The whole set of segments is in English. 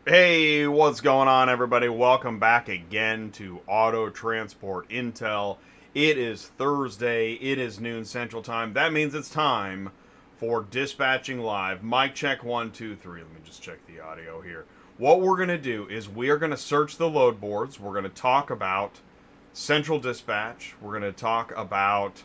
Hey, what's going on, everybody? Welcome back again to Auto Transport Intel. It is Thursday. It is noon Central Time. That means it's time for Dispatching Live. Mic check 1, 2, 3. Let me just check the audio here. What we're going to do is we are going to search the load boards. We're going to talk about Central Dispatch. We're going to talk about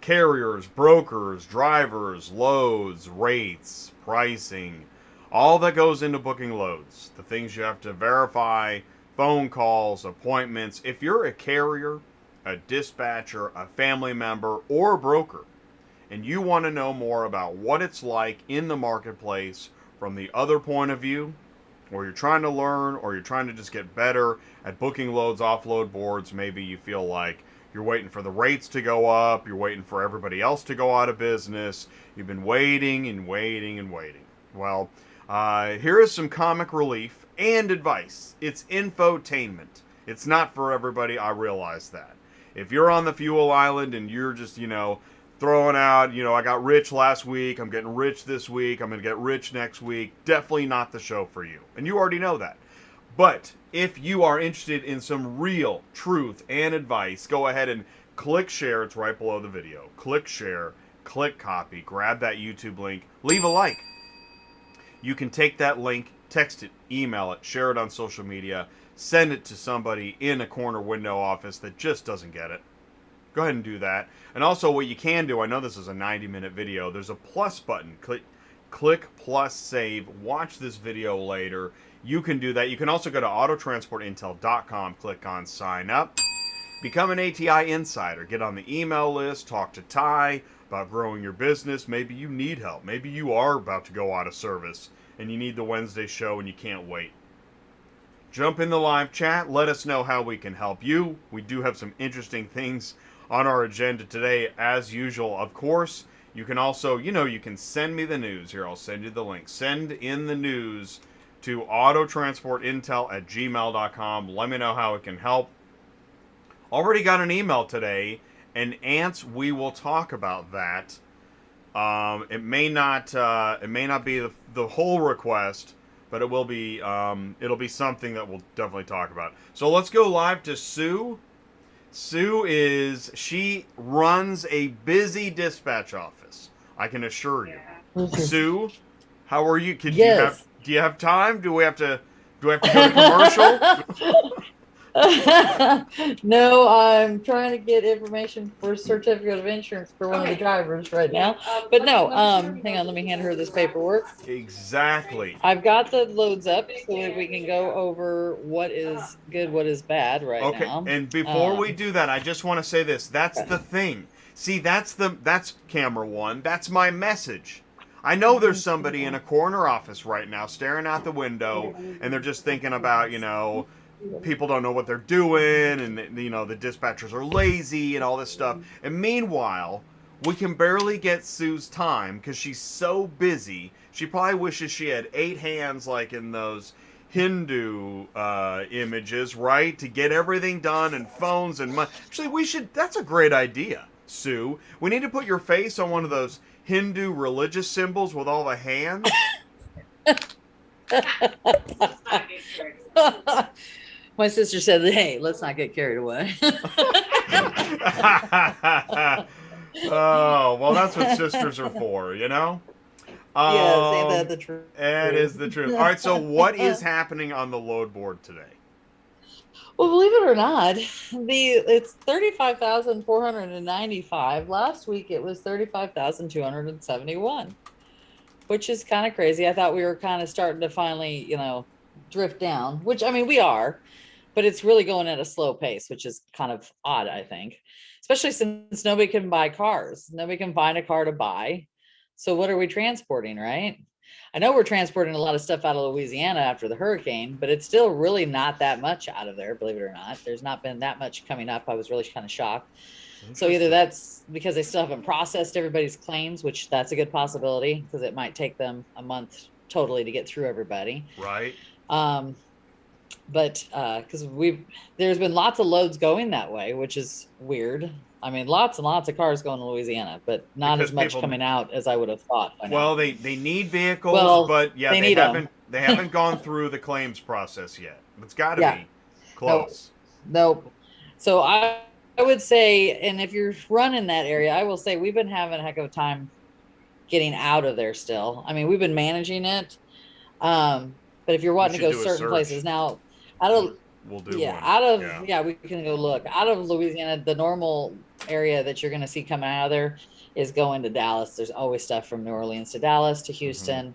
carriers, brokers, drivers, loads, rates, pricing, all that goes into booking loads, the things you have to verify, phone calls, appointments. If you're a carrier, a dispatcher, a family member, or a broker, and you want to know more about what it's like in the marketplace from the other point of view, or you're trying to learn, or you're trying to just get better at booking loads, offload boards, maybe you feel like you're waiting for the rates to go up, you're waiting for everybody else to go out of business, you've been waiting and waiting and waiting. Well, here is some comic relief and advice. It's infotainment. It's not for everybody, I realize that. If you're on the fuel island and you're just, throwing out, I got rich last week, I'm getting rich this week, I'm going to get rich next week, definitely not the show for you. And you already know that. But if you are interested in some real truth and advice, go ahead and click share. It's right below the video. Click share, click copy, grab that YouTube link, leave a like. You can take that link, text it, email it, share it on social media, send it to somebody in a corner window office that just doesn't get it. Go ahead and do that. And also what you can do, I know this is a 90-minute video, there's a plus button. Click plus save. Watch this video later. You can do that. You can also go to autotransportintel.com, click on sign up. Become an ATI insider. Get on the email list. Talk to Ty about growing your business. Maybe you need help. Maybe you are about to go out of service and you need the Wednesday show and you can't wait. Jump in the live chat. Let us know how we can help you. We do have some interesting things on our agenda today, as usual. Of course, you can also, you can send me the news. Here, I'll send you the link. Send in the news to autotransportintel@gmail.com. Let me know how it can help. Already got an email today, and ants, we will talk about that. It may not be the whole request, but it will be. It'll be something that we'll definitely talk about. So let's go live to Sue. She runs a busy dispatch office. I can assure you. Sue, how are you? Yes. Do you have time? Do I have to go to commercial? No, I'm trying to get information for a certificate of insurance for one of the drivers right now. But no, hang on, let me hand her this paperwork. Exactly. I've got the loads up so that we can go over what is good, what is bad right Okay, now. and before we do that, I just want to say this. That's the thing. See, that's camera one. That's my message. I know there's somebody in a corner office right now staring out the window and they're just thinking about, people don't know what they're doing and the dispatchers are lazy and all this stuff. And meanwhile, we can barely get Sue's time because she's so busy. She probably wishes she had 8 hands like in those Hindu images, right? To get everything done and phones and money. Actually, that's a great idea, Sue. We need to put your face on one of those Hindu religious symbols with all the hands. My sister said, hey, let's not get carried away. Oh, well, that's what sisters are for, Yes, ain't that the truth? It is the truth. All right, so what is happening on the load board today? Well, believe it or not, it's 35,495. Last week it was 35,271, which is kind of crazy. I thought we were kind of starting to finally, drift down, which I mean we are, but it's really going at a slow pace, which is kind of odd, I think, especially since nobody can buy cars. Nobody can find a car to buy. So what are we transporting, right? I know we're transporting a lot of stuff out of Louisiana after the hurricane, but it's still really not that much out of there, believe it or not. There's not been that much coming up. I was really kind of shocked. So either that's because they still haven't processed everybody's claims, which that's a good possibility because it might take them a month totally to get through everybody. Right. But because there's been lots of loads going that way, which is weird. I mean, lots and lots of cars going to Louisiana, but not Because as much people, coming out as I would have thought by well, now. they need vehicles, Well, but yeah, they need them. they haven't gone through the claims process yet. It's got to Yeah. be No, close. nope. So I would say, and if you're running that area, I will say we've been having a heck of a time getting out of there still. I mean, we've been managing it. But if you're We wanting to should go do a certain places search. now, out of We'll do yeah, one. out of Yeah. yeah, we can go look. Out of Louisiana, the normal area that you're gonna see coming out of there is going to Dallas. There's always stuff from New Orleans to Dallas to Houston.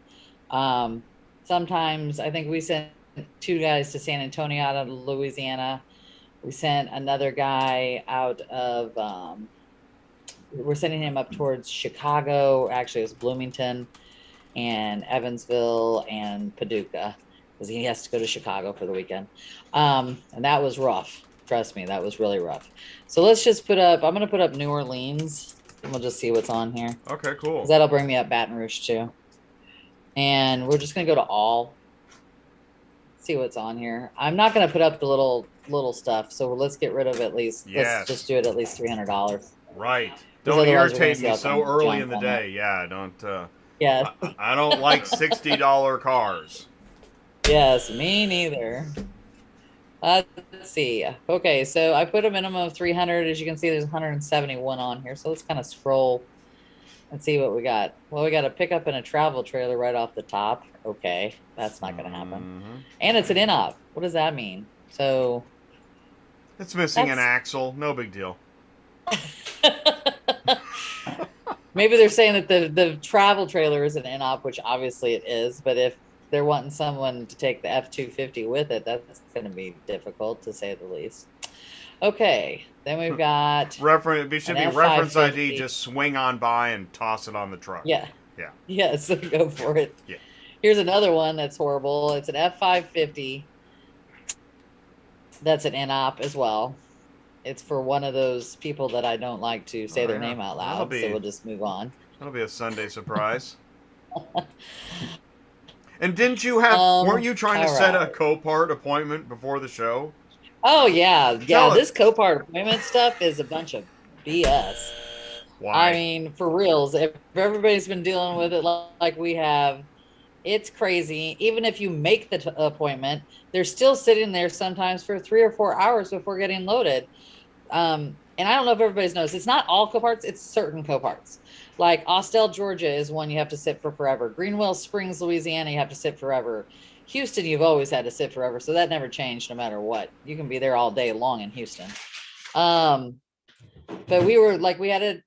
Um, sometimes I think we sent 2 guys to San Antonio out of Louisiana. We sent another guy out of we're sending him up towards Chicago. Actually, it was Bloomington and Evansville and Paducah because he has to go to Chicago for the weekend. And that was rough. Trust me, that was really rough. So let's just put up, I'm going to put up New Orleans and we'll just see what's on here. Okay, cool. That'll bring me up Baton Rouge too. And we're just going to go to all, see what's on here. I'm not going to put up the little stuff. So let's get rid of at least, let's just do it at least $300. Right. Don't irritate me so early in the day. Yeah, don't. Yes. I don't like $60 cars. Yes, me neither. Let's see. Okay, so I put a minimum of 300. As you can see, there's 171 on here. So let's kind of scroll and see what we got. Well, we got a pickup and a travel trailer right off the top. Okay, that's not going to happen. And it's an in-op. What does that mean? So it's missing an axle. No big deal. Maybe they're saying that the travel trailer is an in-op, which obviously it is. But if they're wanting someone to take the F-250 with it, that's going to be difficult to say the least. Okay, then we've got reference. It should be reference ID. Just swing on by and toss it on the truck. Yeah. Yeah. Yeah. So go for it. Yeah. Here's another one that's horrible. It's an F-550. That's an in-op as well. It's for one of those people that I don't like to say their name out loud, so we'll just move on. That'll be a Sunday surprise. And didn't you have? Weren't you trying to set a Copart appointment before the show? Oh yeah, yeah. This Copart appointment stuff is a bunch of BS. Why? I mean, for reals. If everybody's been dealing with it like we have, it's crazy. Even if you make the appointment, they're still sitting there sometimes for 3 or 4 hours before getting loaded. And I don't know if everybody knows, it's not all Coparts, it's certain Coparts. Like Austell, Georgia is one you have to sit for forever. Greenwell Springs, Louisiana, you have to sit forever. Houston, you've always had to sit forever. So that never changed no matter what. You can be there all day long in Houston. But we were like, we had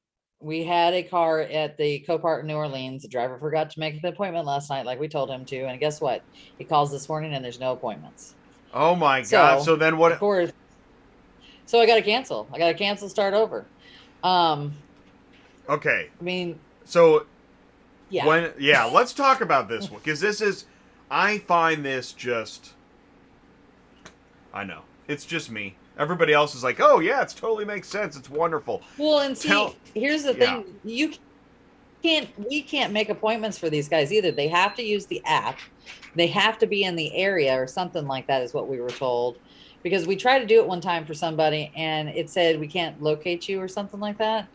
a car at the Copart in New Orleans. The driver forgot to make the appointment last night, like we told him to. And guess what? He calls this morning and there's no appointments. Oh my God. So then what? Of course. So I got to cancel. Start over. Okay. I mean. So. Yeah. Let's talk about this one. Because this is, I find this just, I know. It's just me. Everybody else is like, oh yeah, it totally makes sense. It's wonderful. Well, and see, here's the thing. We can't make appointments for these guys either. They have to use the app. They have to be in the area or something like that is what we were told. Because we tried to do it one time for somebody and it said we can't locate you or something like that.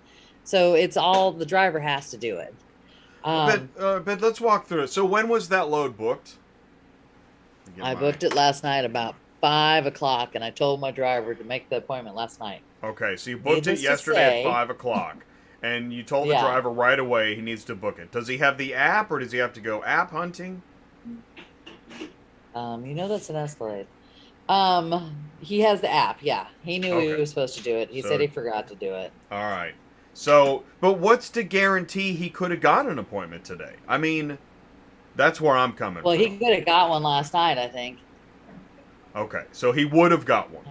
So it's all the driver has to do it. But let's walk through it. So when was that load booked? I booked it last night about 5 o'clock, and I told my driver to make the appointment last night. Okay, so you booked it yesterday at 5 o'clock, and you told the driver right away he needs to book it. Does he have the app, or does he have to go app hunting? That's an Escalade. He has the app, yeah. He knew he was supposed to do it. He said he forgot to do it. All right. So, but what's to guarantee he could have got an appointment today? I mean, that's where I'm coming from. Well, he could have got one last night, I think. Okay, so he would have got one.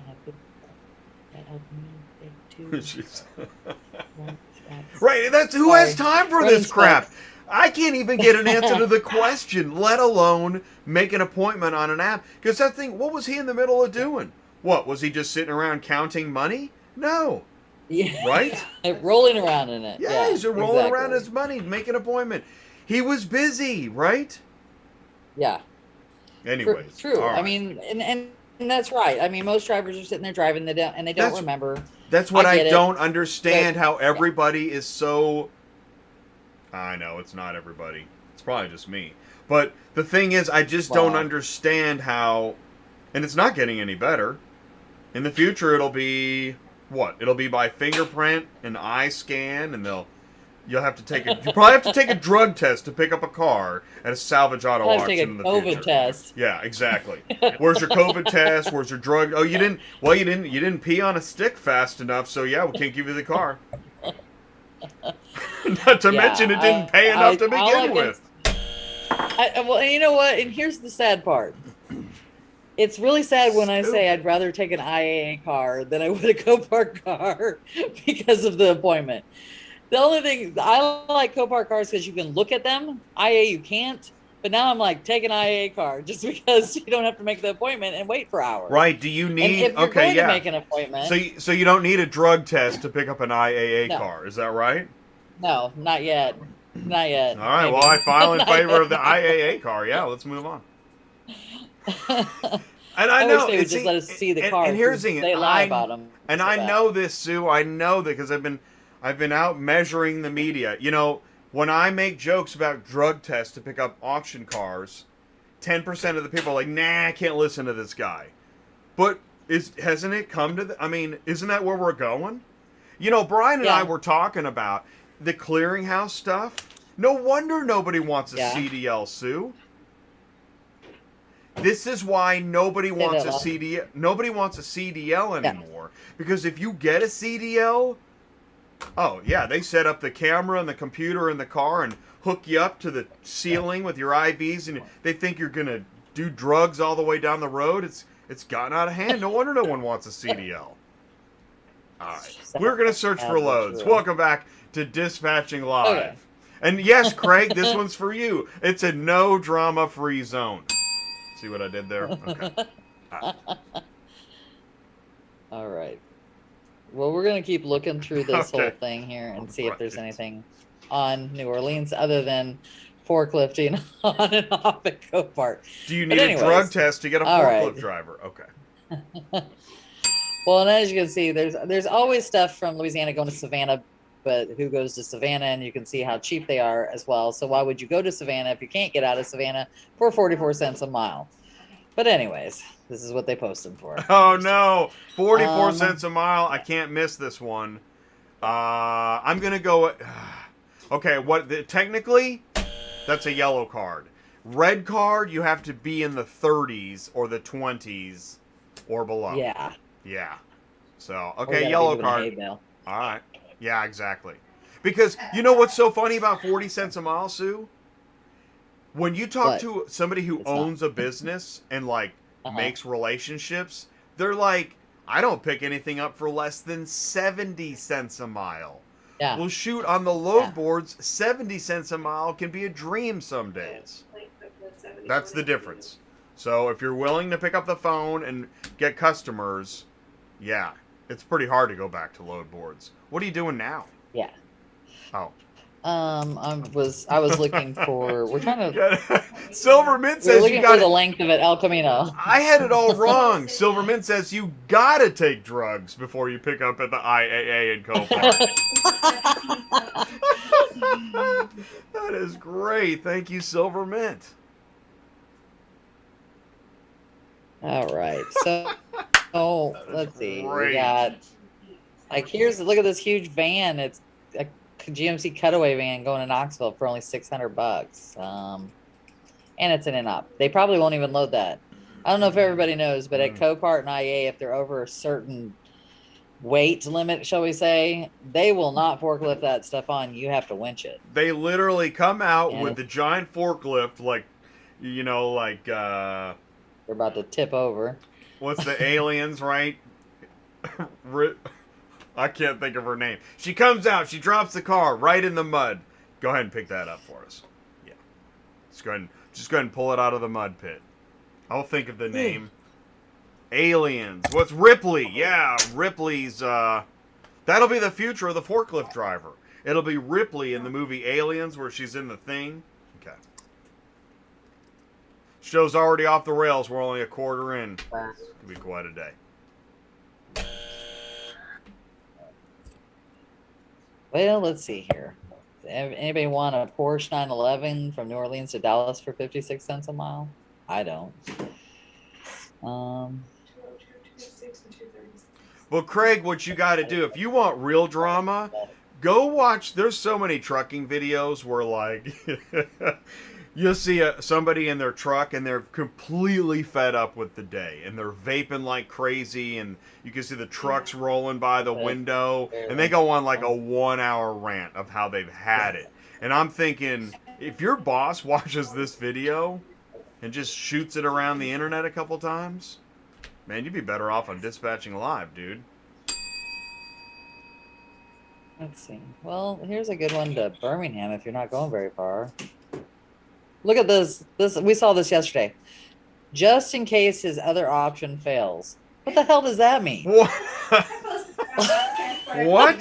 Right, that's who has time for this crap. I can't even get an answer to the question, let alone make an appointment on an app. Because that thing, what was he in the middle of doing? What, was he just sitting around counting money? No. Yeah. Right? Rolling around in it. Yeah, he's rolling around his money, make an appointment. He was busy, right? Yeah. Anyways. True. Right. I mean, and that's right. I mean, most drivers are sitting there driving, they don't That's remember. that's what I get it, don't understand. but How everybody is so. I know it's not everybody. It's probably just me. But the thing is, I just don't well, understand how. And it's not getting any better. In the future, it'll be what? It'll be by fingerprint and eye scan, and you'll have to take a. You probably have to take a drug test to pick up a car at a salvage auto I'll have to take auction a in the COVID future. test. Yeah, exactly. Where's your COVID test? Where's your drug? Oh, you didn't. Well, you didn't pee on a stick fast enough, so yeah, we can't give you the car. Not to mention, it didn't pay enough to begin with. Well, and you know what? And here's the sad part. It's really sad when I say I'd rather take an IAA car than I would a Copart car because of the appointment. The only thing I like Copart cars because you can look at them. IA you can't. But now I'm like, take an IAA car just because you don't have to make the appointment and wait for hours. Right? Do you need? And if you're going to make an appointment, so you don't need a drug test to pick up an IAA car, is that right? No, not yet. Not yet. All right. Maybe. Well, I file in favor of the IAA car. Yeah, let's move on. And I know wish they would just let us see the car. And here's the thing, they lie about them. And I know this, Sue. I know that because I've been out measuring the media. You know, when I make jokes about drug tests to pick up auction cars, 10% of the people are like, "Nah, I can't listen to this guy." But hasn't it come to I mean, isn't that where we're going? You know, Brian and I were talking about the clearinghouse stuff. No wonder nobody wants a CDL, Sue. This is why nobody wants a CDL. Nobody wants a CDL anymore because if you get a CDL, oh yeah, they set up the camera and the computer in the car and hook you up to the ceiling with your IVs, and they think you're gonna do drugs all the way down the road. It's gotten out of hand. No wonder no one wants a CDL. All right, we're gonna search for loads. Welcome back to Dispatching Live. Okay. And yes, Craig, this one's for you. It's a no drama free zone. See what I did there? Okay. All right. Well, we're going to keep looking through this whole thing here and see if there's anything on New Orleans other than forklifting on and off at Copart. Do you need a drug test to get a forklift driver? Okay. Well, and as you can see, there's always stuff from Louisiana going to Savannah, but who goes to Savannah? And you can see how cheap they are as well. So why would you go to Savannah if you can't get out of Savannah for 44 cents a mile? But anyways, this is what they posted for. Oh no, 44 cents a mile. I can't miss this one. I'm gonna go. Okay, technically, that's a yellow card. Red card, you have to be in the 30s or the 20s or below. Yeah. Yeah. So okay, yellow card. All right. Yeah, exactly. Because you know what's so funny about 40 cents a mile, Sue? When you talk to somebody who owns a business and makes relationships, they're like, I don't pick anything up for less than 70 cents a mile. Yeah. Well, shoot, on the load boards, 70 cents a mile can be a dream some days. That's the difference. So if you're willing to pick up the phone and get customers, yeah, it's pretty hard to go back to load boards. What are you doing now? Yeah. Oh. I was looking for. We're trying to. Silver Mint says you got the length of it, El Camino. I had it all wrong. Silver Mint says you gotta take drugs before you pick up at the IAA and Copart. That is great. Thank you, Silver Mint. All right. So, let's see. We got look at this huge van. It's a GMC cutaway van going to Knoxville for only $600. And it's in and up. They probably won't even load that. I don't know if everybody knows, but at Copart and IA, if they're over a certain weight limit, shall we say, they will not forklift that stuff on. You have to winch it. They literally come out with the giant forklift, they're about to tip over. What's the aliens, right? I can't think of her name. She comes out. She drops the car right in the mud. Go ahead and pick that up for us. Yeah. Just go ahead and pull it out of the mud pit. I'll think of the name. Aliens. What's Ripley? Yeah, Ripley's. That'll be the future of the forklift driver. It'll be Ripley in the movie Aliens, where she's in the thing. Okay. Show's already off the rails. We're only a quarter in. It's gonna be quite a day. Well, let's see here. Anybody want a Porsche 911 from New Orleans to Dallas for 56 cents a mile? I don't. Well, Craig, what you got to do, if you want real drama, go watch. There's so many trucking videos where, like, you'll see somebody in their truck and they're completely fed up with the day and they're vaping like crazy, and you can see the trucks rolling by the window, and they go on like a 1-hour rant of how they've had it. And I'm thinking, if your boss watches this video and just shoots it around the internet a couple times, man, you'd be better off on Dispatching Live, dude. Let's see. Well, here's a good one to Birmingham if you're not going very far. Look at this. We saw this yesterday. Just in case his other option fails. What the hell does that mean? What? What?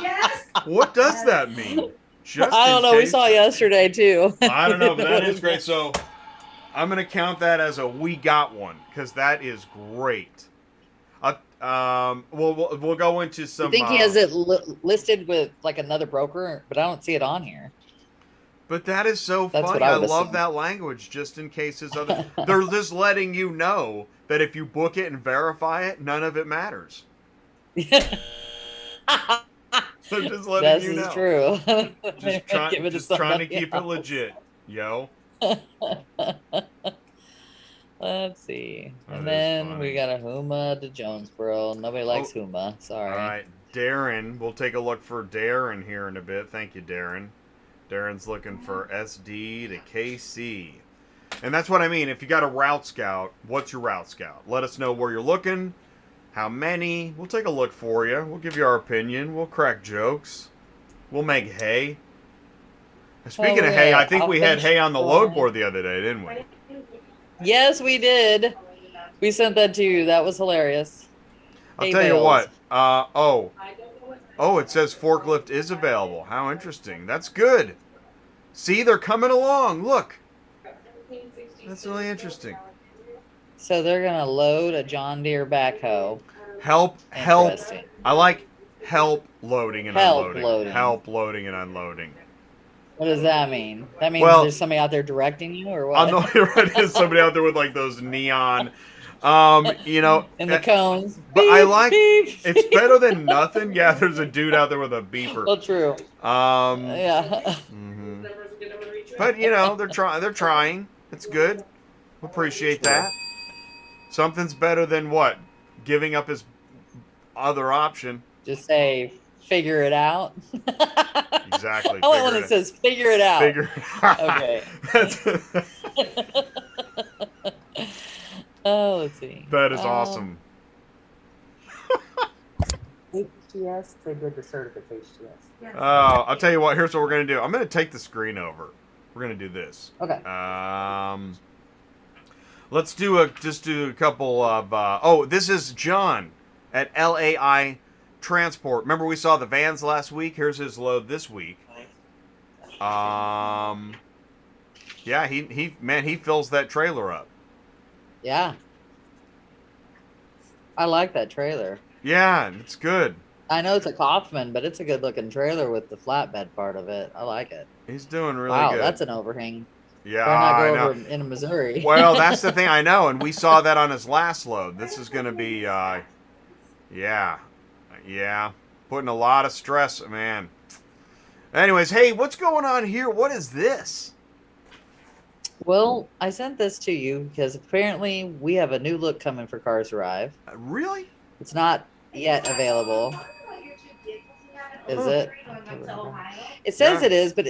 Yes. What does that mean? Just I don't in know. We case- saw it yesterday too. I don't know, but that is great. So I'm going to count that as a we got one, because that is great. We'll go into some. I think he has it listed with like another broker, but I don't see it on here. But that is so That's funny. what I I would love assume. that language. Just in case his other, they're just letting you know that if you book it and verify it, none of it matters. They're just letting This you know. is true. Just, Give it to just trying to somebody keep it else. legit, yo. Let's see. That And is then funny. we got a Huma to Jonesboro. Nobody likes Oh. Huma. Sorry. All right, Darren. We'll take a look for Darren here in a bit. Thank you, Darren. Darren's looking for SD to KC. And that's what I mean. If you got a route scout, what's your route scout? Let us know where you're looking, how many. We'll take a look for you. We'll give you our opinion. We'll crack jokes. We'll make hay. Speaking of hay, I think we had hay on the load board the other day, didn't we? Yes, we did. We sent that to you. That was hilarious. I'll Hay tell you bales. what. Oh, it says forklift is available. How interesting. That's good. See, they're coming along. Look. That's really interesting. So they're gonna load a John Deere backhoe. Help. Interesting. I like help loading and Help unloading. loading. Help loading and unloading. What does that mean? That means Well, there's somebody out there directing you, or what? I'm not right. There's somebody out there with like those neon, you know. In the cones. But I Beep, like. beep. It's better than nothing. Yeah, there's a dude out there with a beeper. Well, true. Yeah. Mhm. But you know, they're trying. They're trying. It's good. Appreciate that. Something's better than what? Giving up his other option. Just say, figure it out. Exactly. I like when it says, figure it out. Figure. Okay. That's- Oh, let's see. that is awesome. HTS, they did the certification. I'll tell you what. Here's what we're gonna do. I'm gonna take the screen over. We're gonna do this. Okay. Let's do a couple of. This is John at LAI Transport. Remember we saw the vans last week. Here's his load this week. Yeah, he fills that trailer up. Yeah. I like that trailer. Yeah, it's good. I know it's a Kaufman, but it's a good looking trailer with the flatbed part of it. I like it. He's doing really Wow, good. that's an overhang. Yeah, Better not I go know. over in Missouri. Well, that's the thing. I know, and we saw that on his last load. This is going to be, yeah, putting a lot of stress, man. Anyways, hey, what's going on here? What is this? Well, I sent this to you because apparently we have a new look coming for CarsArrive. Really? It's not yet available. Is it? It says Yeah. it is, but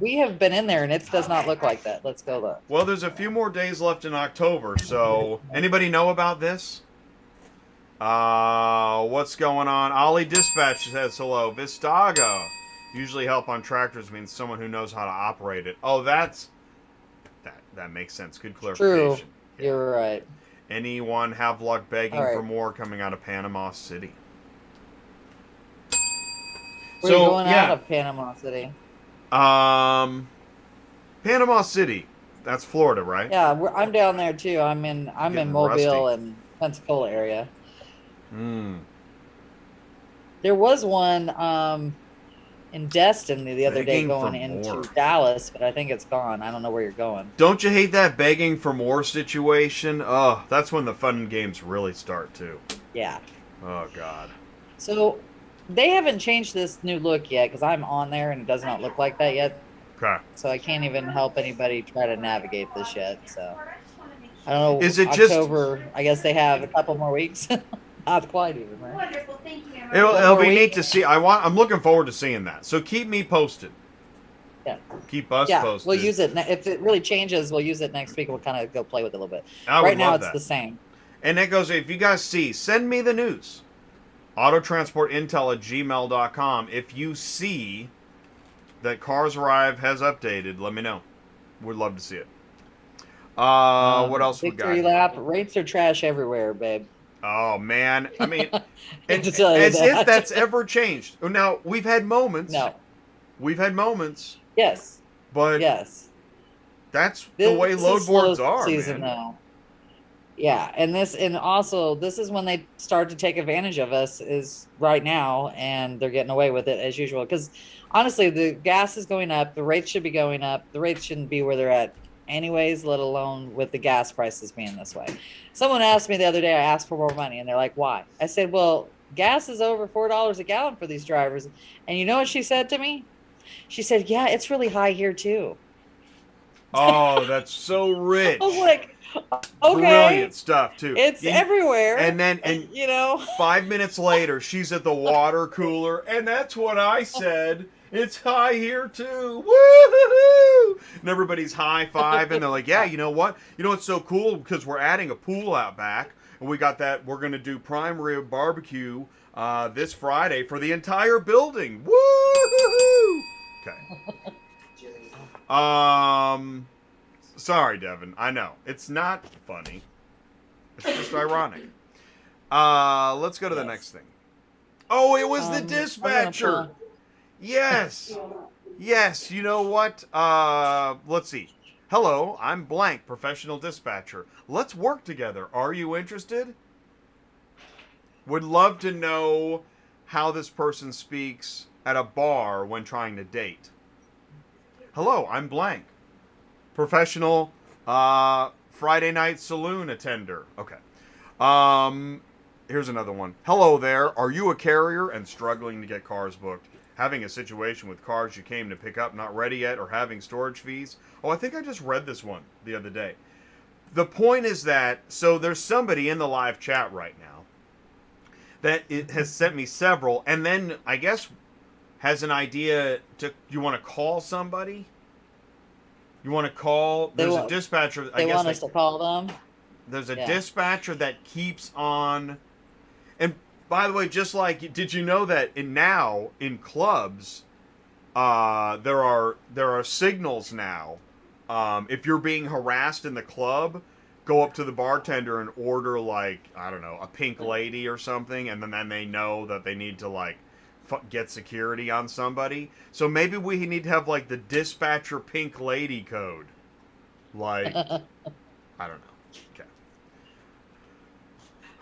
we have been in there and it does not look like that. Let's go look. Well, there's a few more days left in October, so anybody know about this? What's going on? Ollie Dispatch says hello. Vistago. Usually help on tractors means someone who knows how to operate it. Oh, that makes sense. Good clarification. True. You're right. Anyone have luck begging All right. for more coming out of Panama City? We're going out of Panama City. Panama City. That's Florida, right? Yeah, I'm down there too. I'm in Getting Mobile rusty. and Pensacola area. Mm. There was one in Destin the other day Begging for going more. into Dallas, but I think it's gone. I don't know where you're going. Don't you hate that begging for more situation? Oh, that's when the fun games really start too. Yeah. Oh God. So they haven't changed this new look yet because I'm on there and it does not look like that yet. Okay. So I can't even help anybody try to navigate this yet. So I don't know. Is it just? October, I guess they have a couple more weeks. Not quite even, right? Wonderful, thank you. It'll be neat to see. I'm looking forward to seeing that. So keep me posted. Yeah. Keep us Yeah, posted. we'll use it. If it really changes, we'll use it next week. We'll kind of go play with it a little bit. I would Right now, love it's that. the same. And that goes, if you guys see, send me the news. Autotransportintel@gmail.com. If you see that CarsArrive has updated, let me know. We'd love to see it. What else we got? Victory lap. Rates are trash everywhere, babe. Oh, man. I mean, Hate to tell you as that. if that's ever changed. Now, we've had moments. No. We've had moments. Yes. But Yes. that's the way This load is slow boards are, season, man. though. Yeah, and this is when they start to take advantage of us is right now, and they're getting away with it as usual. Because honestly, the gas is going up, the rates should be going up, the rates shouldn't be where they're at anyways, let alone with the gas prices being this way. Someone asked me the other day, I asked for more money, and they're like, "Why?" I said, "Well, gas is over $4 a gallon for these drivers," and you know what she said to me? She said, "Yeah, it's really high here too." Oh, that's so rich. I was like, okay. Brilliant stuff, too. It's everywhere. And then, 5 minutes later, she's at the water cooler, and that's what I said. It's high here, too. Woo-hoo-hoo! And everybody's high-fiving. They're like, yeah, you know what? You know what's so cool? Because we're adding a pool out back, and we got that. We're going to do prime rib barbecue this Friday for the entire building. Woo-hoo-hoo! Okay. Sorry, Devin. I know. It's not funny. It's just ironic. Let's go to the next thing. Oh, it was the dispatcher. Yes. Yes, you know what? Let's see. Hello, I'm blank, professional dispatcher. Let's work together. Are you interested? Would love to know how this person speaks at a bar when trying to date. Hello, I'm blank. Professional Friday night saloon attender. Okay. Here's another one. Hello there. Are you a carrier and struggling to get cars booked? Having a situation with cars you came to pick up not ready yet or having storage fees? Oh, I think I just read this one the other day. The point is that, so there's somebody in the live chat right now that it has sent me several, and then I guess has an idea to, you want to call somebody? You want to call? There's a dispatcher. They want us to call them. There's a dispatcher that keeps on. And by the way, just like, did you know that now in clubs, there are signals now. If you're being harassed in the club, go up to the bartender and order, like, I don't know, a pink lady or something, and then they know that they need to, like, get security on somebody. So maybe we need to have, like, the dispatcher pink lady code. Like, I don't know.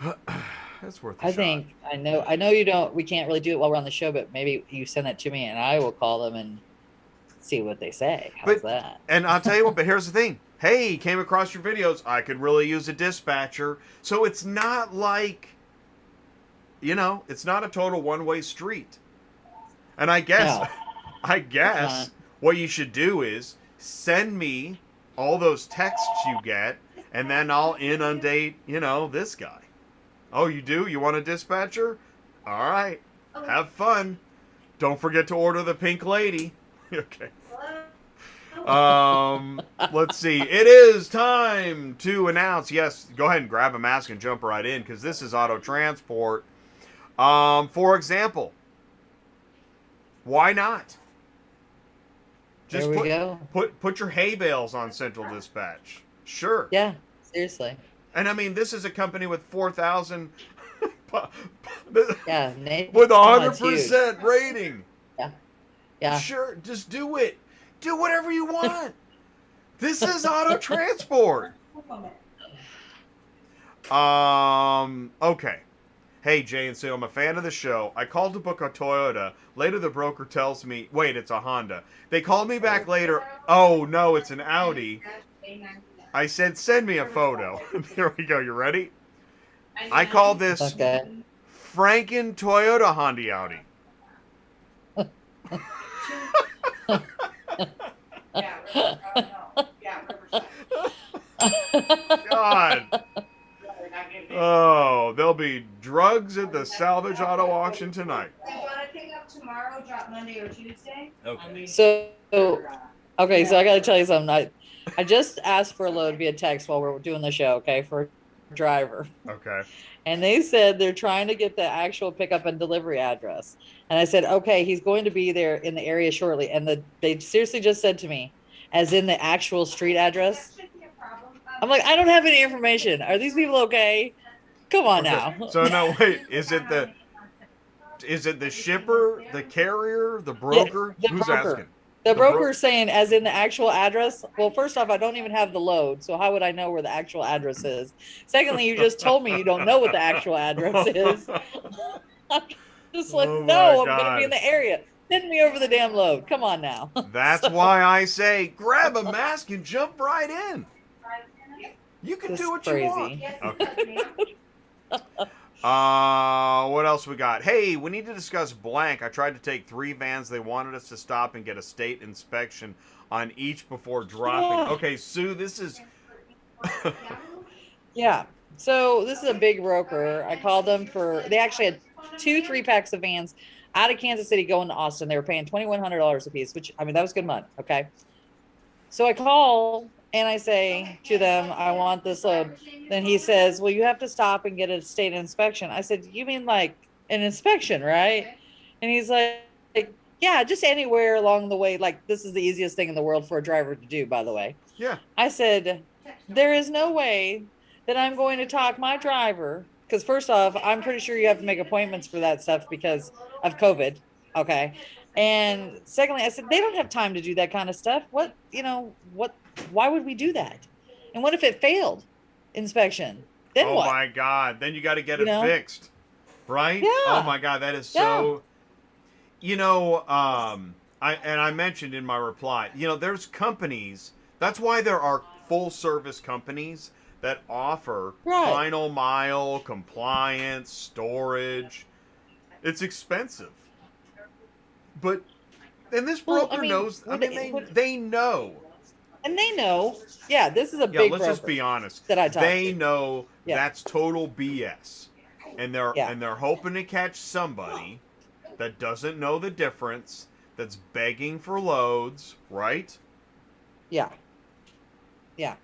Okay. That's worth a shot. I know you don't, we can't really do it while we're on the show, but maybe you send that to me and I will call them and see what they say. How's that? And I'll tell you what, but here's the thing. Hey, came across your videos. I could really use a dispatcher. So it's not like, you know, it's not a total one-way street. And I guess, what you should do is send me all those texts you get, and then I'll inundate, you know, this guy. Oh, you do? You want a dispatcher? All right. Have fun. Don't forget to order the pink lady. Okay. Let's see. It is time to announce. Yes, go ahead and grab a mask and jump right in, because this is Auto Transport. For example, why not? Just put your hay bales on Central Dispatch. Sure. Yeah, seriously. And I mean, this is a company with 4,000 yeah, with 100% rating. Yeah. Yeah. Sure, just do it. Do whatever you want. This is auto transport. Okay. Hey, Jay and Sue, I'm a fan of the show. I called to book a Toyota. Later, the broker tells me, wait, it's a Honda. They called me back later. Oh, no, it's an Audi. I said, send me a photo. There we go. You ready? I call this Frankentoyotahondyaudi. God. Oh, there'll be drugs at the salvage auto auction tonight. You want to pick up tomorrow, drop Monday or Tuesday? Okay. So I got to tell you something. I just asked for a load via text while we're doing the show, okay, for a driver. Okay. And they said they're trying to get the actual pickup and delivery address. And I said, okay, he's going to be there in the area shortly. And they seriously just said to me, as in the actual street address. I'm like, I don't have any information. Are these people okay? Come on now. So no, wait. Is it the shipper, the carrier, the broker? The Who's broker. asking? The broker's saying, as in the actual address. Well, first off, I don't even have the load, so how would I know where the actual address is? Secondly, you just told me you don't know what the actual address is. I'm just like, no, I'm going to be in the area. Send me over the damn load. Come on now. That's why I say, grab a mask and jump right in. You can do what you want. Okay. What else we got? Hey, we need to discuss blank. I tried to take 3 vans. They wanted us to stop and get a state inspection on each before dropping. Yeah. Okay, Sue, this is... Yeah. So this is a big broker. I called them they actually had 2 3-packs of vans out of Kansas City going to Austin. They were paying $2,100 a piece, which, I mean, that was good money. Okay. So I call and I say to them, I want this load. Then he says, well, you have to stop and get a state inspection. I said, you mean like an inspection, right? And he's like, yeah, just anywhere along the way. Like, this is the easiest thing in the world for a driver to do, by the way. Yeah. I said, there is no way that I'm going to talk my driver. Because first off, I'm pretty sure you have to make appointments for that stuff because of COVID. Okay. And secondly, I said, they don't have time to do that kind of stuff. Why would we do that? And what if it failed inspection? Then what? Oh my God. Then you got to get it fixed. Right? Yeah. Oh my God. That is so, I mentioned in my reply, there's companies, that's why there are full service companies that offer final mile compliance, storage. It's expensive. And this broker knows, they know. And they know, this is a big broker. Let's just be honest. They know that's total BS. And they're hoping to catch somebody that doesn't know the difference, that's begging for loads, right? Yeah. Yeah.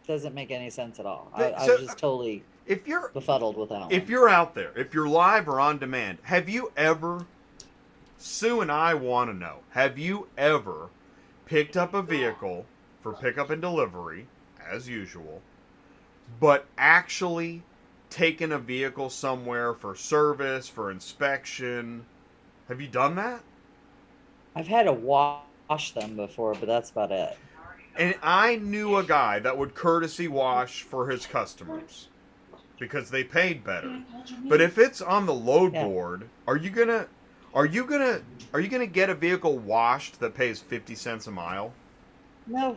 Doesn't make any sense at all. I was just totally befuddled with that one. If you're out there, if you're live or on demand, have you ever, Sue and I want to know, have you ever picked up a vehicle for pickup and delivery, as usual, but actually taken a vehicle somewhere for service, for inspection? Have you done that? I've had to wash them before, but that's about it. And I knew a guy that would courtesy wash for his customers because they paid better. But if it's on the load board, are you gonna get a vehicle washed that pays 50 cents a mile? No.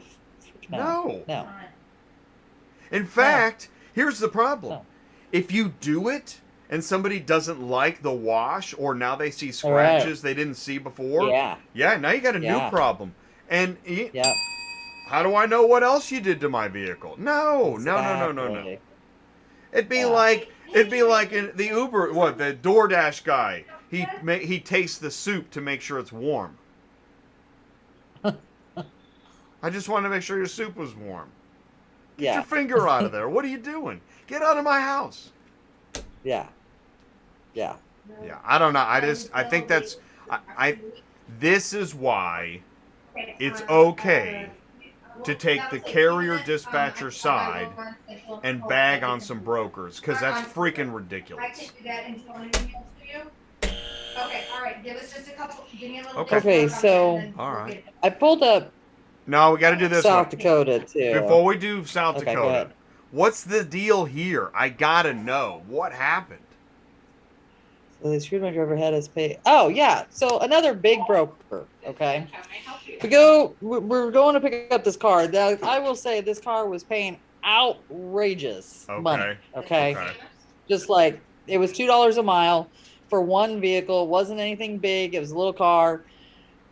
In fact, here's the problem. If you do it and somebody doesn't like the wash, or now they see scratches they didn't see before, now you got a new problem. And how do I know what else you did to my vehicle? No. It'd be like in the Uber, the DoorDash guy. He tastes the soup to make sure it's warm. I just wanted to make sure your soup was warm. Get your finger out of there. What are you doing? Get out of my house. Yeah. I don't know. I think that's this is why it's okay to take the carrier dispatcher side and bag on some brokers, because that's freaking ridiculous. Okay, all right. Give us just a couple. Give me a little. Okay, so all right. I pulled up No, we got to do this South one. Dakota too. Before we do South Okay, go Dakota, ahead. what's the deal here? I got to know. What happened? So they screwed my driver head as pay. Oh yeah. So another big broker. Okay. We're going to pick up this car. Now, I will say this car was paying outrageous money. Okay. Just like it was $2 a mile for one vehicle. It wasn't anything big. It was a little car.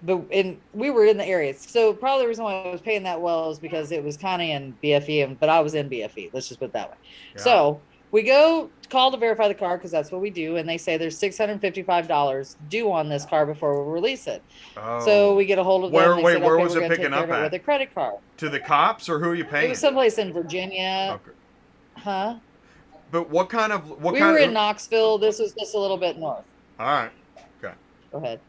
And we were in the area. So probably the reason why I was paying that well is because it was kind of in BFE, but I was in BFE. Let's just put it that way. Yeah. So we go call to verify the car because that's what we do. And they say there's $655 due on this car before we release it. Oh. So we get a hold of them. Where and they said, was okay, it we're gonna picking take care up of it at? with a credit card. To the cops, or who are you paying? It was someplace in Virginia. Okay. Huh? But what kind of We were in Knoxville. This was just a little bit north. All right. Okay. Go ahead.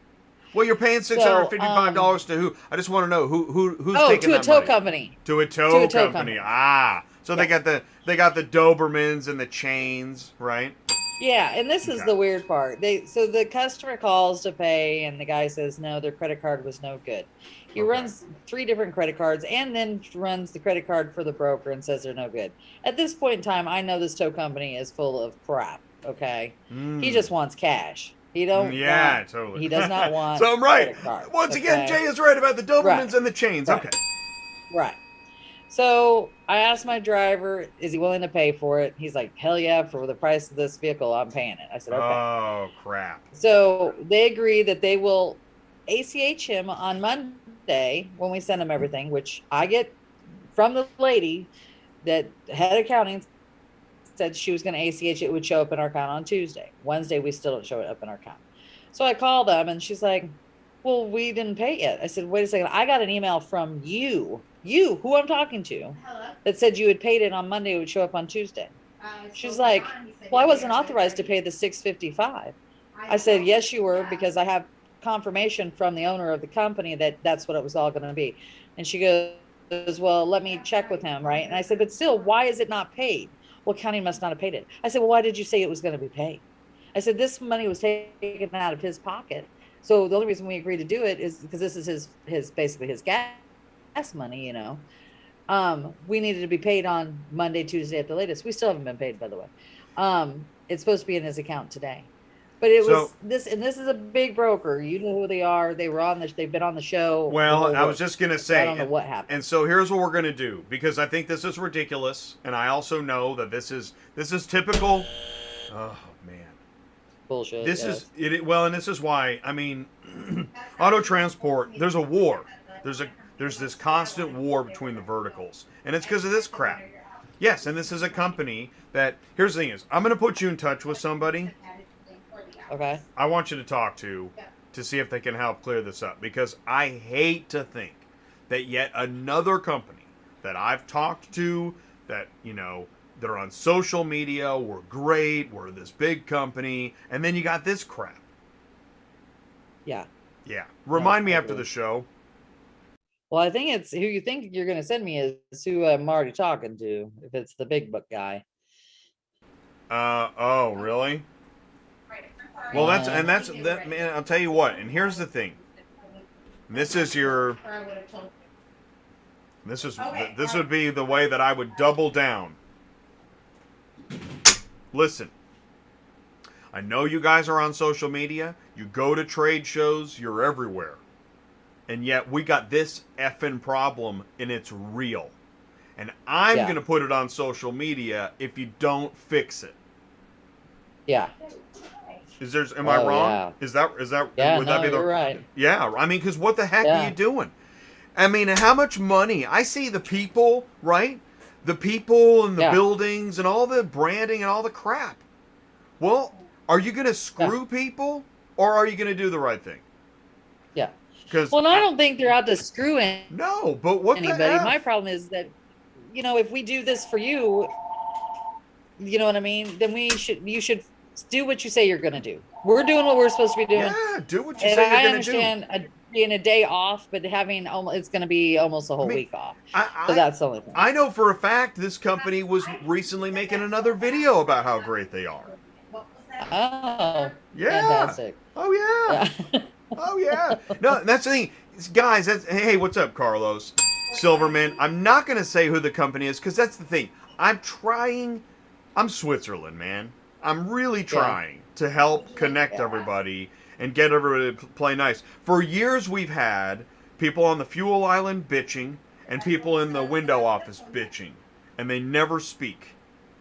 Well, you're paying $655 to who? I just want to know who's taking to a that tow money? company. To a tow company. Ah. So they got the Dobermans and the chains, right? Yeah, and this is the weird part. So the customer calls to pay, and the guy says no, their credit card was no good. He runs 3 different credit cards, and then runs the credit card for the broker and says they're no good. At this point in time, I know this tow company is full of crap. Okay, He just wants cash. He don't. Yeah, totally. He does not want. So I'm right. Card, Once again, Jay is right about the Dobermans and the chains. Right. Okay. Right. So I asked my driver, is he willing to pay for it? He's like, hell yeah, for the price of this vehicle, I'm paying it. I said, okay. Oh, crap. So they agree that they will ACH him on Monday when we send him everything, which I get from the lady that head accounting said she was going to ACH it would show up in our account on Tuesday. Wednesday, we still don't show it up in our account. So I called them and she's like, well, we didn't pay yet. I said, wait a second. I got an email from you, who I'm talking to, that said you had paid it on Monday. It would show up on Tuesday. She's like, well, I wasn't authorized to pay the $655. I said, yes, you were, because I have confirmation from the owner of the company that that's what it was all going to be. And she goes, well, let me check with him. Right. And I said, but still, why is it not paid? Well, county must not have paid it. I said, well, why did you say it was going to be paid? I said, this money was taken out of his pocket. So the only reason we agreed to do it is because this is his basically his gas money, we needed to be paid on Monday, Tuesday at the latest. We still haven't been paid, by the way. It's supposed to be in his account today. But it was this, and this is a big broker. You know who they are. They were they've been on the show. Well, I was just going to say, I don't know what happened. And so here's what we're going to do, because I think this is ridiculous. And I also know that this is typical. Oh, man. Bullshit. This is it. Well, and this is why, I mean, auto transport, there's a war. There's this constant war between the verticals. And it's because of this crap. Yes, and this is a company that, here's the thing is, I'm going to put you in touch with somebody. Okay. I want you to talk to see if they can help clear this up, because I hate to think that yet another company that I've talked to that, they're on social media, we're great, we're this big company, and then you got this crap. Yeah. Yeah. Remind me after the show. Well, I think it's who you think you're going to send me is who I'm already talking to, if it's the big book guy. Oh, really? Well, that's that, man. I'll tell you what. And here's the thing. This would be the way that I would double down. Listen, I know you guys are on social media. You go to trade shows. You're everywhere, and yet we got this effing problem, and it's real. And I'm gonna put it on social media if you don't fix it. Yeah. Am I wrong? Yeah. Is that yeah, would that be the you're right. Yeah, I mean, because what the heck are you doing? I mean, how much money? I see the people, right? The people and the buildings and all the branding and all the crap. Well, are you going to screw people, or are you going to do the right thing? Yeah. Well, I don't think they're out to screw No, but what anybody. the heck? My problem is that, if we do this for you, you know what I mean? Then you should do what you say you're going to do. We're doing what we're supposed to be doing. Yeah, do what you and say you're going to do. I understand being a day off, but it's going to be almost a whole week off. So that's the only thing. I know for a fact this company was recently making another video about how great they are. Oh, yeah. Fantastic. Oh, yeah. Oh, yeah. No, that's the thing. Guys, hey, what's up, Carlos? Silverman. I'm not going to say who the company is because that's the thing. I'm Switzerland, man. I'm really trying to help connect everybody and get everybody to play nice. For years, we've had people on the fuel island bitching and people in the window office bitching, and they never speak,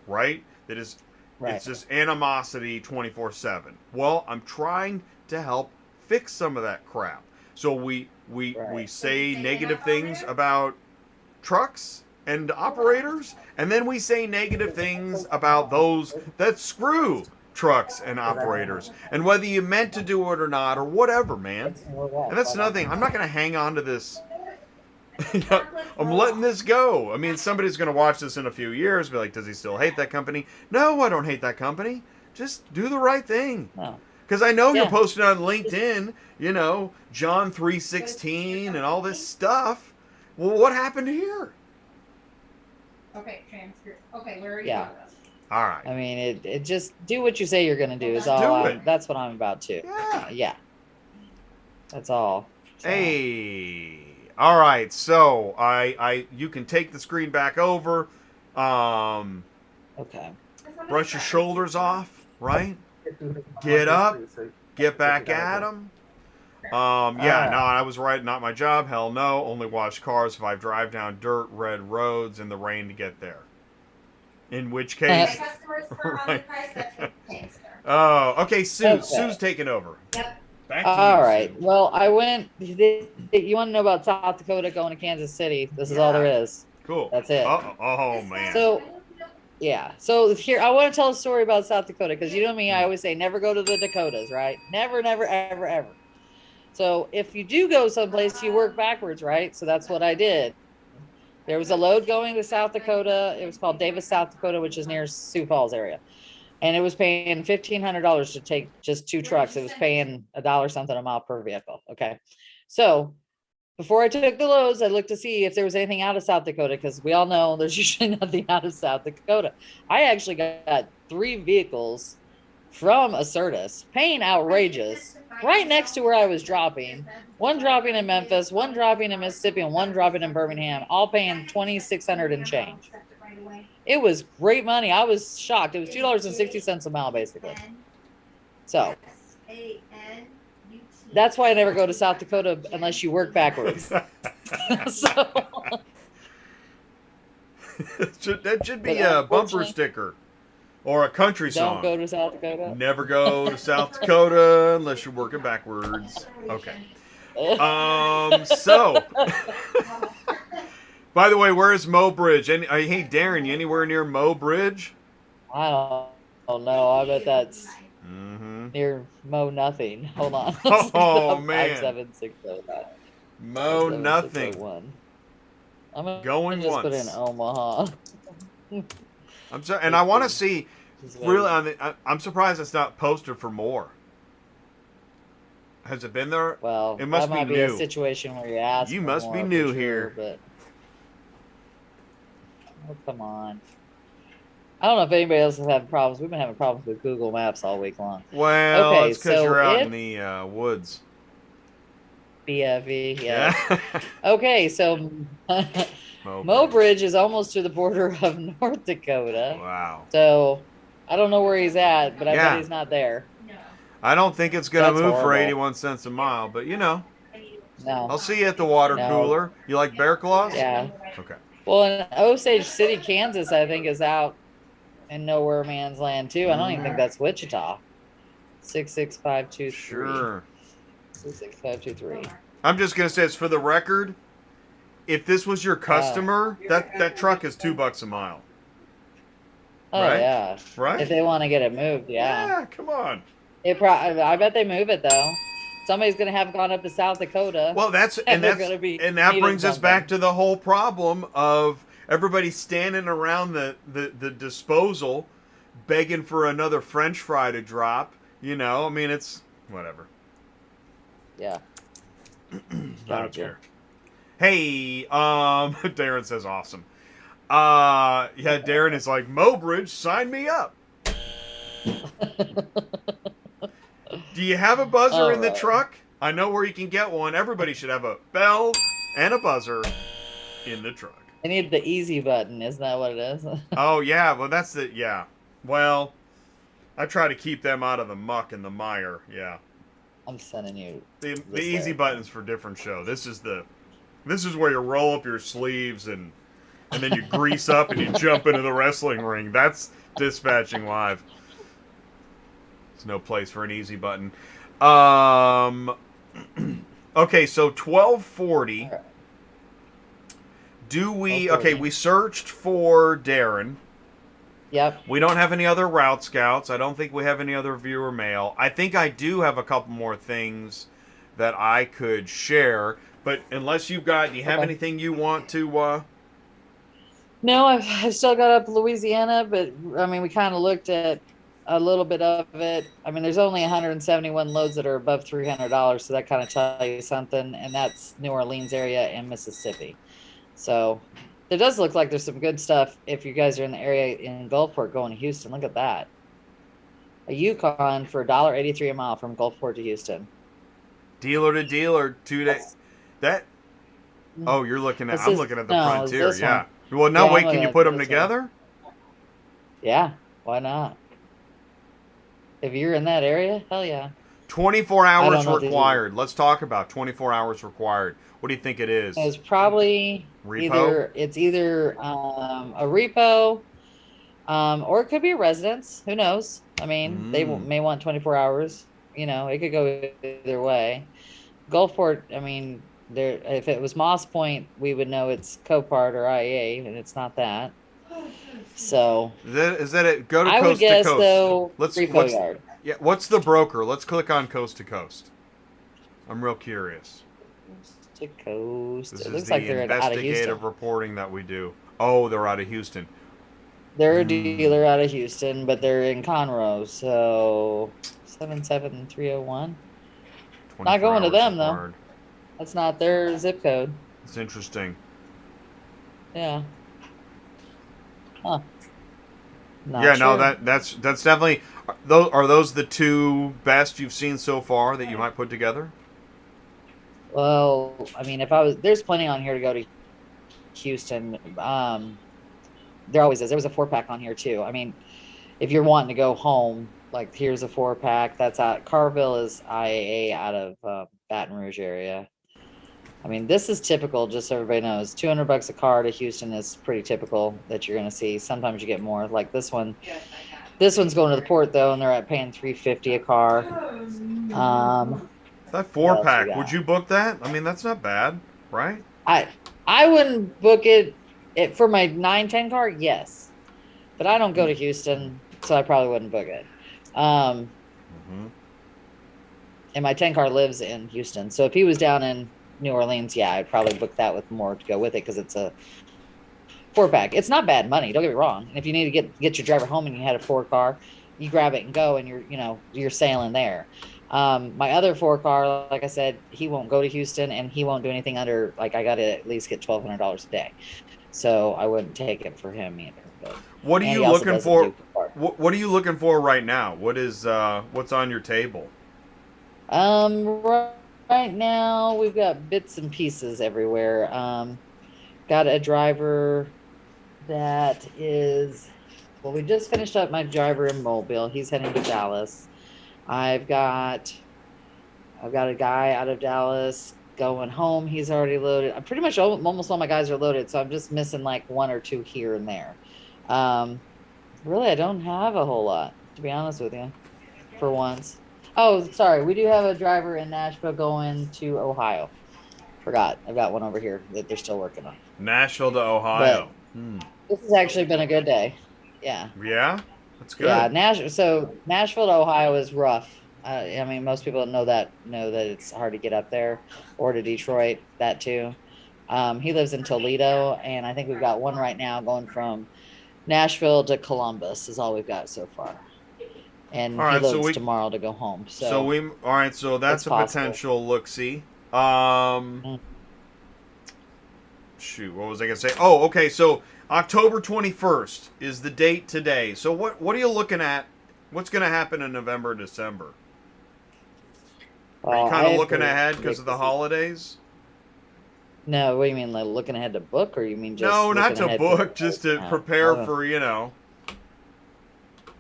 right? That is, it's just animosity 24/7. Well, I'm trying to help fix some of that crap. So we say negative things about trucks and operators, and then we say negative things about those that screw trucks and operators, and whether you meant to do it or not, or whatever, man. And that's another thing. I'm not going to hang on to this. I'm letting this go. I mean, somebody's going to watch this in a few years, be like, does he still hate that company? No, I don't hate that company. Just do the right thing. Because I know you're posting on LinkedIn, you know, John 3:16 and all this stuff. Well, what happened here? Okay, transcript. Okay, where are you? Yeah. All right. I mean, it just do what you say you're going to do. Is that's what I'm about to. Yeah. That's all. So. Hey. All right. So you can take the screen back over. Okay. Brush your shoulders off, right? Get up. Get back at them. No, I was right. Not my job. Hell no. Only wash cars if I drive down dirt, red roads in the rain to get there. In which case, right. Oh, okay. Sue's taking over. Yep. Back to All you, right. Sue. Well, I went. You want to know about South Dakota going to Kansas City? This is all there is. Cool. That's it. Oh man. So, yeah. So here, I want to tell a story about South Dakota because you know me. I always say never go to the Dakotas, right? Never, never, ever, ever. So if you do go someplace, you work backwards, right? So that's what I did. There was a load going to South Dakota. It was called Davis, South Dakota, which is near Sioux Falls area. And it was paying $1,500 to take just 2 trucks. It was paying $1 something a mile per vehicle. Okay. So before I took the loads, I looked to see if there was anything out of South Dakota because we all know there's usually nothing out of South Dakota. I actually got 3 vehicles from Assertus, paying outrageous, right next to where I was dropping. One dropping in Memphis, one dropping in Mississippi, and one dropping in Birmingham, all paying $2,600 and change. It was great money. I was shocked. It was $2.60 a mile, basically. So that's why I never go to South Dakota unless you work backwards. So that should be a bumper sticker or a country song. Don't go to South Dakota. Never go to South Dakota unless you're working backwards. Okay. So, by the way, where is Mo Bridge? Hey, Darren, you anywhere near Mo Bridge? I don't know. I bet that's near Mo Nothing. Hold on. Oh, man. 57609. Mo Nothing. I'm going just once. put in Omaha. I'm sorry, and I want to see. Really, I'm surprised it's not posted for more. Has it been there? Well, it must that might be be new. a situation where you ask. You for must more be for new sure, here. But oh, come on. I don't know if anybody else has had problems. We've been having problems with Google Maps all week long. Well, okay, it's because so you're out in the woods. BFE, yeah. Okay, so Mo Mo Bridge is almost to the border of North Dakota. Wow. So I don't know where he's at, but I bet he's not there. I don't think it's going to move for horrible. 81 cents a mile, but you know. No. I'll see you at the water cooler. You like bear claws? Yeah. Okay. Well, in Osage City, Kansas, I think is out in nowhere man's land too. I don't even think that's Wichita. 66523. Sure. 66523. I'm just going to say it's for the record. If this was your customer, that truck is $2 a mile. Oh, right? yeah. Right? If they want to get it moved, yeah. Yeah, come on. I bet they move it though. Somebody's gonna have gone up to South Dakota. Well, that brings us back to the whole problem of everybody standing around the disposal, begging for another French fry to drop. You know, I mean, it's whatever. Yeah. I don't care. Hey, Darren says awesome. Yeah, Darren is like, Mobridge, sign me up. Do you have a buzzer in the truck? I know where you can get one. Everybody should have a bell and a buzzer. in the truck. I need the easy button. Isn't that what it is? Oh, yeah. Well, that's the... Yeah. Well, I try to keep them out of the muck and the mire. Yeah. I'm sending you The this easy link. button's for different show. This is where you roll up your sleeves and then you grease up and you jump into the wrestling ring. That's dispatching live. There's no place for an easy button. Okay, so 1240. Alright. Do we... 1240. Okay, we searched for Darren. Yep. We don't have any other route scouts. I don't think we have any other viewer mail. I think I do have a couple more things that I could share. But unless you've got... Do you have Okay. anything you want to... No, I've still got up Louisiana, but I mean, we kind of looked at a little bit of it. I mean, there's only 171 loads that are above $300, so that kind of tells you something. And that's New Orleans area and Mississippi. So it does look like there's some good stuff if you guys are in the area in Gulfport going to Houston. Look at that. A Yukon for $1.83 a mile from Gulfport to Houston. Dealer to dealer, 2 days. That... Oh, you're looking at... This I'm is- looking at the no, it's Frontier, this yeah. one. Well, no, Yeah, wait, I'm can you looking put at them this together? Yeah, why not? If you're in that area, hell yeah. 24 I hours don't know if they do. required. Let's talk about 24 hours required. What do you think it is? It's probably Repo? either a repo, or it could be a residence. Who knows? I mean, they may want 24 hours. You know, it could go either way. Gulfport, I mean, there. If it was Moss Point, we would know it's Copart or IEA, and it's not that. So Is that it? Go to I would coast guess to coast. though, Let's repo yard. Yeah, what's the broker? Let's click on coast to coast. I'm real curious. Coast to coast. This It is looks the like they're out of investigative Houston. reporting that we do. Oh, they're out of Houston. They're a dealer out of Houston, but they're in Conroe, so 77301. Not 24 going to hours them though. required. That's not their zip code. It's interesting. Yeah. Huh. Not Yeah, no, sure. that's definitely. Are those the two best you've seen so far that you might put together? Well, I mean, there's plenty on here to go to Houston. There always is. There was a 4-pack on here too. I mean, if you're wanting to go home, like here's a 4-pack. That's out. Carville is IAA out of Baton Rouge area. I mean, this is typical. Just so everybody knows, $200 a car to Houston is pretty typical that you're going to see. Sometimes you get more. Like this one. This one's going to the port though, and they're at paying $350 a car. That What else 4-pack, we got? would you book that? I mean, that's not bad, right? I wouldn't book it for my 910 car, yes, but I don't go to Houston, so I probably wouldn't book it. And my 10 car lives in Houston, so if he was down in New Orleans, yeah, I'd probably book that with more to go with it because it's a 4-pack. It's not bad money, don't get me wrong. And if you need to get your driver home and you had a 4 car, you grab it and go, and you're sailing there. My other 4 car, like I said, he won't go to Houston, and he won't do anything under, like, I got to at least get $1,200 a day. So I wouldn't take it for him either. But, What are and you he also looking doesn't for? do Copart. What are you looking for right now? What's on your table? Right now we've got bits and pieces everywhere. Got a driver that is, well, we just finished up my driver in Mobile. He's heading to Dallas. I've got a guy out of Dallas going home. He's already loaded. I'm pretty much almost all my guys are loaded, so I'm just missing like 1 or 2 here and there. Really, I don't have a whole lot, to be honest with you, for once. Oh, sorry. We do have a driver in Nashville going to Ohio. Forgot. I've got one over here that they're still working on. Nashville to Ohio. This has actually been a good day. Yeah. Yeah, that's good. Yeah, Nashville to Ohio is rough. I mean, most people know that it's hard to get up there, or to Detroit, that too. He lives in Toledo, and I think we've got one right now going from Nashville to Columbus is all we've got so far. And All right, he so loads tomorrow to go home. So all right, so that's it's a possible. potential look-see. Shoot, what was I gonna say? Oh, okay, so October 21st is the date today. So what are you looking at? What's gonna happen in November, December? Are you kind of looking ahead because of the holidays? No, what do you mean, like looking ahead to book, or you mean just No, not looking to ahead book, just to oh, prepare for,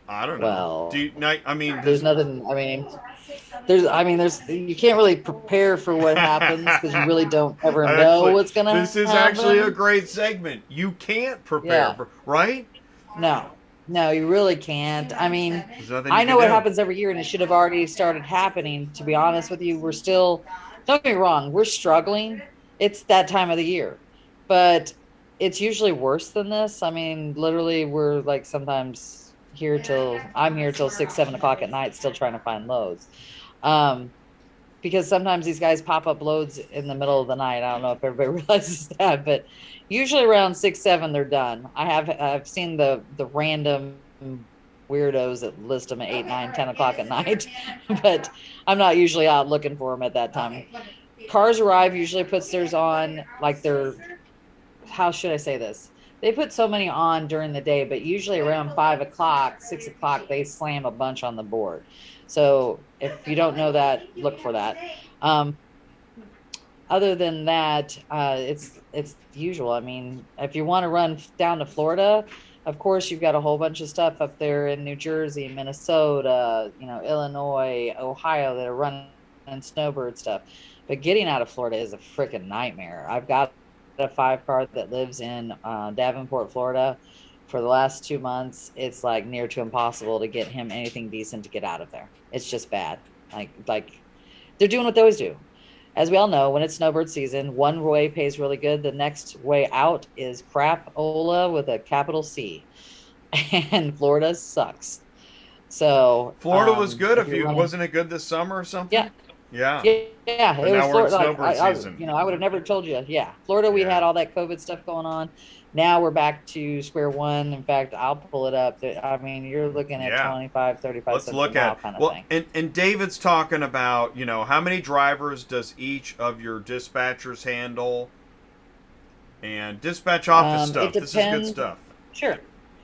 I don't know. Do well, you, I mean, there's does, nothing. There's you can't really prepare for what happens because you really don't ever know actually, what's gonna this is actually a happen. great segment. You can't prepare Yeah, for, right? no, no, you really can't. I mean, There's nothing you I can know what do. happens every year, and it should have already started happening. To be honest with you, we're still. Don't get me wrong, we're struggling. It's that time of the year, but it's usually worse than this. I mean, literally, we're like sometimes here till I'm here till 6, 7 o'clock at night, still trying to find loads. Um, because sometimes these guys pop up loads in the middle of the night. I don't know if everybody realizes that, but usually around 6, 7, they're done. I've seen the random weirdos that list them at 8, 9, 10 o'clock at night, but I'm not usually out looking for them at that time. CarsArrive usually puts theirs on like their, how should I say this? They put so many on during the day, but usually around 5 o'clock, 6 o'clock, they slam a bunch on the board. So if you don't know that, look for that. Um, other than that, it's usual. I mean, if you want to run down to Florida, of course you've got a whole bunch of stuff up there in New Jersey, Minnesota, Illinois, Ohio that are running snowbird stuff. But getting out of Florida is a freaking nightmare. I've got a 5 car that lives in Davenport, Florida. For the last 2 months, it's like near to impossible to get him anything decent to get out of there. It's just bad. Like they're doing what they always do. As we all know, when it's snowbird season, one way pays really good. The next way out is crapola with a capital C, and Florida sucks. So Florida was good. if If you're you running, wasn't it good this summer or yeah, something? Yeah. yeah, But it was now we're in Florida. Like snowbird season. I would have never told you. Yeah, Florida, we had Yeah. all that COVID stuff going on. Now we're back to square one. In fact, I'll pull it up. I mean, you're looking at Yeah. 25, 35 Let's cents a look at mile kind of well, thing. and David's talking about how many drivers does each of your dispatchers handle, and dispatch office It stuff. This is good depends. stuff. Sure,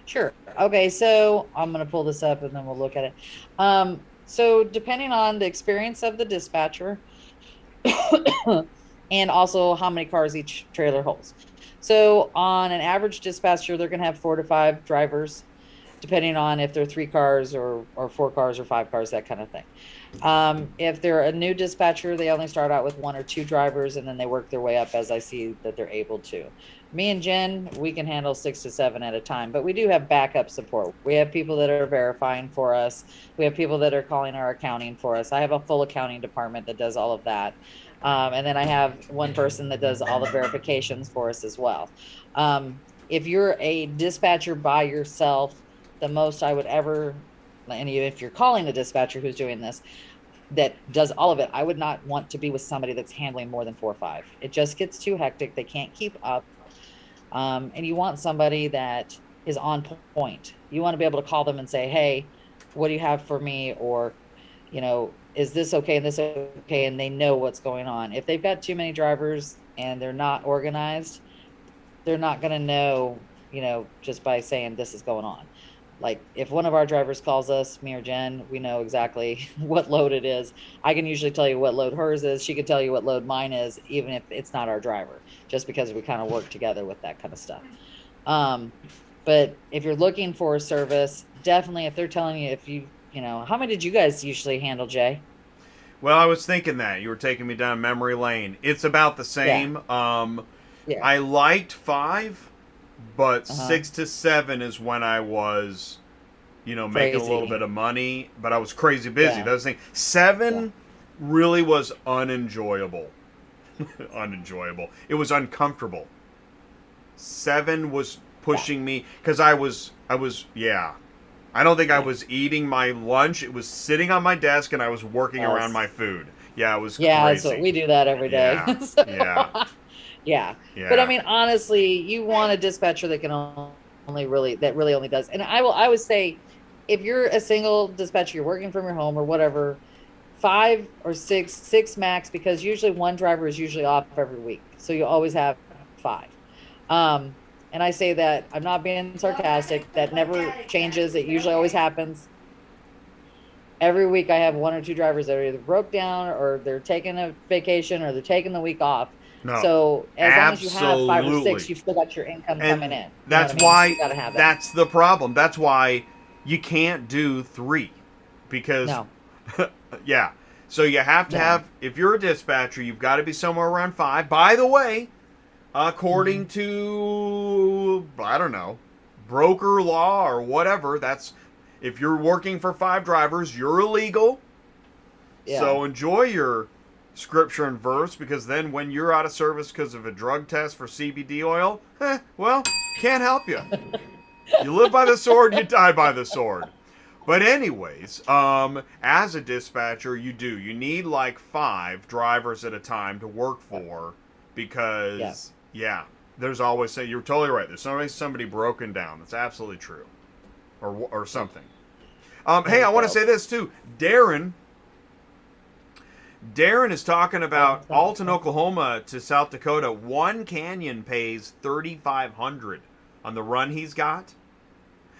sure. Okay, so I'm gonna pull this up and then we'll look at it. So depending on the experience of the dispatcher, and also how many cars each trailer holds. So on an average dispatcher, they're gonna have 4 to 5 drivers, depending on if they're 3 cars or 4 cars or 5 cars, that kind of thing. If they're a new dispatcher, they only start out with 1 or 2 drivers, and then they work their way up as I see that they're able to. Me and Jen, we can handle 6 to 7 at a time, but we do have backup support. We have people that are verifying for us. We have people that are calling our accounting for us. I have a full accounting department that does all of that. And then I have one person that does all the verifications for us as well. If you're a dispatcher by yourself, the most I would ever, and if you're calling a dispatcher who's doing this, that does all of it, I would not want to be with somebody that's handling more than 4 or 5. It just gets too hectic. They can't keep up. And you want somebody that is on point. You want to be able to call them and say, hey, what do you have for me? Or, is this okay and this okay? And they know what's going on. If they've got too many drivers and they're not organized, they're not going to know, just by saying this is going on. Like if one of our drivers calls us, me or Jen, we know exactly what load it is. I can usually tell you what load hers is. She can tell you what load mine is, even if it's not our driver, just because we kind of work together with that kind of stuff. But if you're looking for a service, definitely if they're telling you, how many did you guys usually handle, Jay? Well, I was thinking that you were taking me down memory lane. It's about the same. Yeah. I liked 5, but Uh-huh. 6 to 7 is when I was, making a little Crazy. bit of money, but I was crazy busy. Yeah. That was the thing. 7 really was unenjoyable. Unenjoyable. It was uncomfortable. 7 was pushing me because I was, yeah. I don't think I was eating my lunch. It was sitting on my desk and I was working around my food. Yeah, it was Yeah, crazy. that's what we do that every day. Yeah, So, yeah. yeah. Yeah. But I mean, honestly, you want a dispatcher that can really only does. And I would say, if you're a single dispatcher, you're working from your home or whatever, 5 or 6 max, because usually one driver is usually off every week. So you always have 5. And I say that, I'm not being sarcastic. That never changes. It usually always happens. Every week I have 1 or 2 drivers that are either broke down or they're taking a vacation or they're taking the week off. No. So as long as you have 5 or Absolutely. 6, you've still got your income And coming in. You know that's what I mean? So why you gotta have that. that's the problem. That's why you can't do 3 because No. yeah. So you have to No. have, if you're a dispatcher, you've got to be somewhere around 5. By the way, according to, I don't know, broker law or whatever, that's, if you're working for 5 drivers, you're illegal. Yeah. So enjoy your scripture and verse, because then when you're out of service because of a drug test for CBD oil, well, can't help you. You live by the sword, you die by the sword. But anyways, as a dispatcher, you need like 5 drivers at a time to work for, because there's always, you're totally right. There's always somebody broken down. That's absolutely true, or something. Hey, I want to say this too, Darren is talking about Alton, Oklahoma to South Dakota. One Canyon pays $3,500 on the run he's got.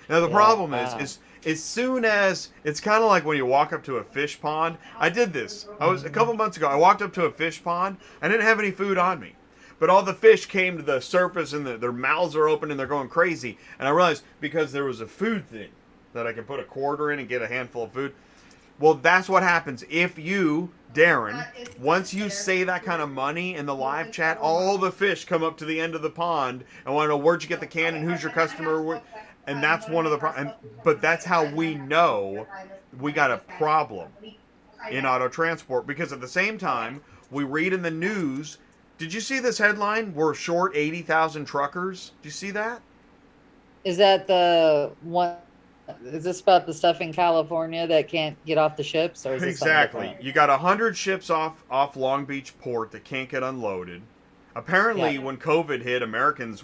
Now the problem is as soon as, it's kind of like when you walk up to a fish pond. I did this. I was a couple months ago. I walked up to a fish pond. I didn't have any food on me, but all the fish came to the surface and their mouths are open and they're going crazy. And I realized because there was a food thing that I could put a quarter in and get a handful of food. Well, that's what happens if you, Darren, once you say that kind of money in the live chat, all the fish come up to the end of the pond and want to know where'd you get the can and who's your customer. And that's one of the problems. But that's how we know we got a problem in auto transport, because at the same time, we read in the news. Did you see this headline? We're short 80,000 truckers. Did you see that? Is that the one? Is this about the stuff in California that can't get off the ships, or is this Exactly. You got 100 ships off Long Beach port that can't get unloaded. Apparently, when COVID hit, Americans,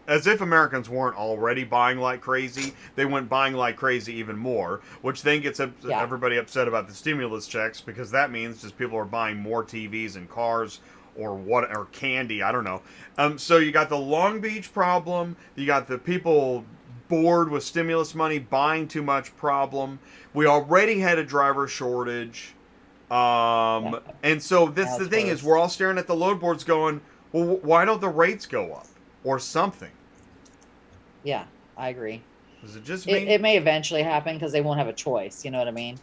as if Americans weren't already buying like crazy, they went buying like crazy even more, which then gets everybody upset about the stimulus checks, because that means just people are buying more TVs and cars or candy. I don't know. So you got the Long Beach problem. You got the people bored with stimulus money buying too much problem. We already had a driver shortage. And so that's the thing is, we're all staring at the load boards going, well, why don't the rates go up or something? Yeah, I agree. Is it just me? It may eventually happen because they won't have a choice. You know what I mean?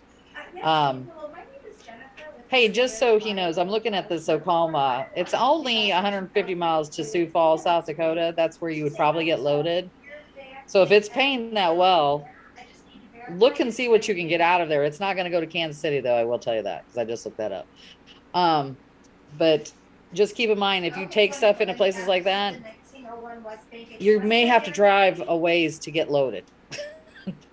Hey, just so he knows, I'm looking at this Oklahoma. It's only 150 miles to Sioux Falls, South Dakota. That's where you would probably get loaded. So if it's paying that well, look and see what you can get out of there. It's not going to go to Kansas City, though. I will tell you that, because I just looked that up. But just keep in mind, if you take stuff into places like that, you may have to drive a ways to get loaded.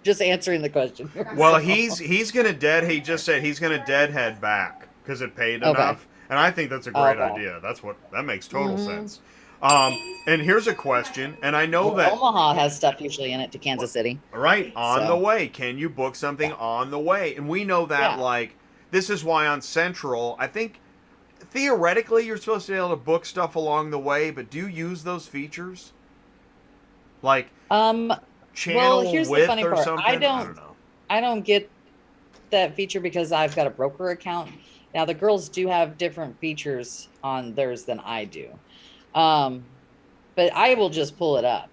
Just answering the question. Well, he's going to he just said he's going to deadhead back because it paid enough. And I think that's a great idea. That makes total sense. And here's a question, and I know that Omaha has stuff usually in it to Kansas City. Right, on the way. Can you book something on the way? And we know that, like, this is why on Central, I think, theoretically, you're supposed to be able to book stuff along the way, but do you use those features? Like, channel here's width the funny or part. something? I don't get that feature because I've got a broker account. Now, the girls do have different features on theirs than I do. But I will just pull it up.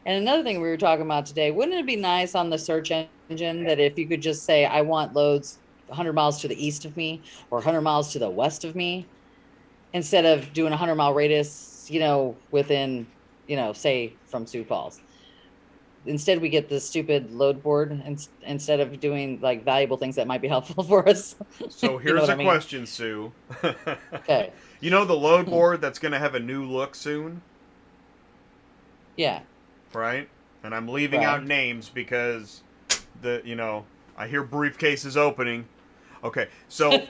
And another thing we were talking about today, wouldn't it be nice on the search engine that if you could just say, I want loads 100 miles to the east of me or 100 miles to the west of me, instead of doing a 100-mile radius, within, say from Sioux Falls. Instead, we get this stupid load board instead of doing like valuable things that might be helpful for us. So here's a question, Sue. Okay. You know the load board that's going to have a new look soon? Yeah. Right? And I'm leaving out names because I hear briefcases opening. Okay. So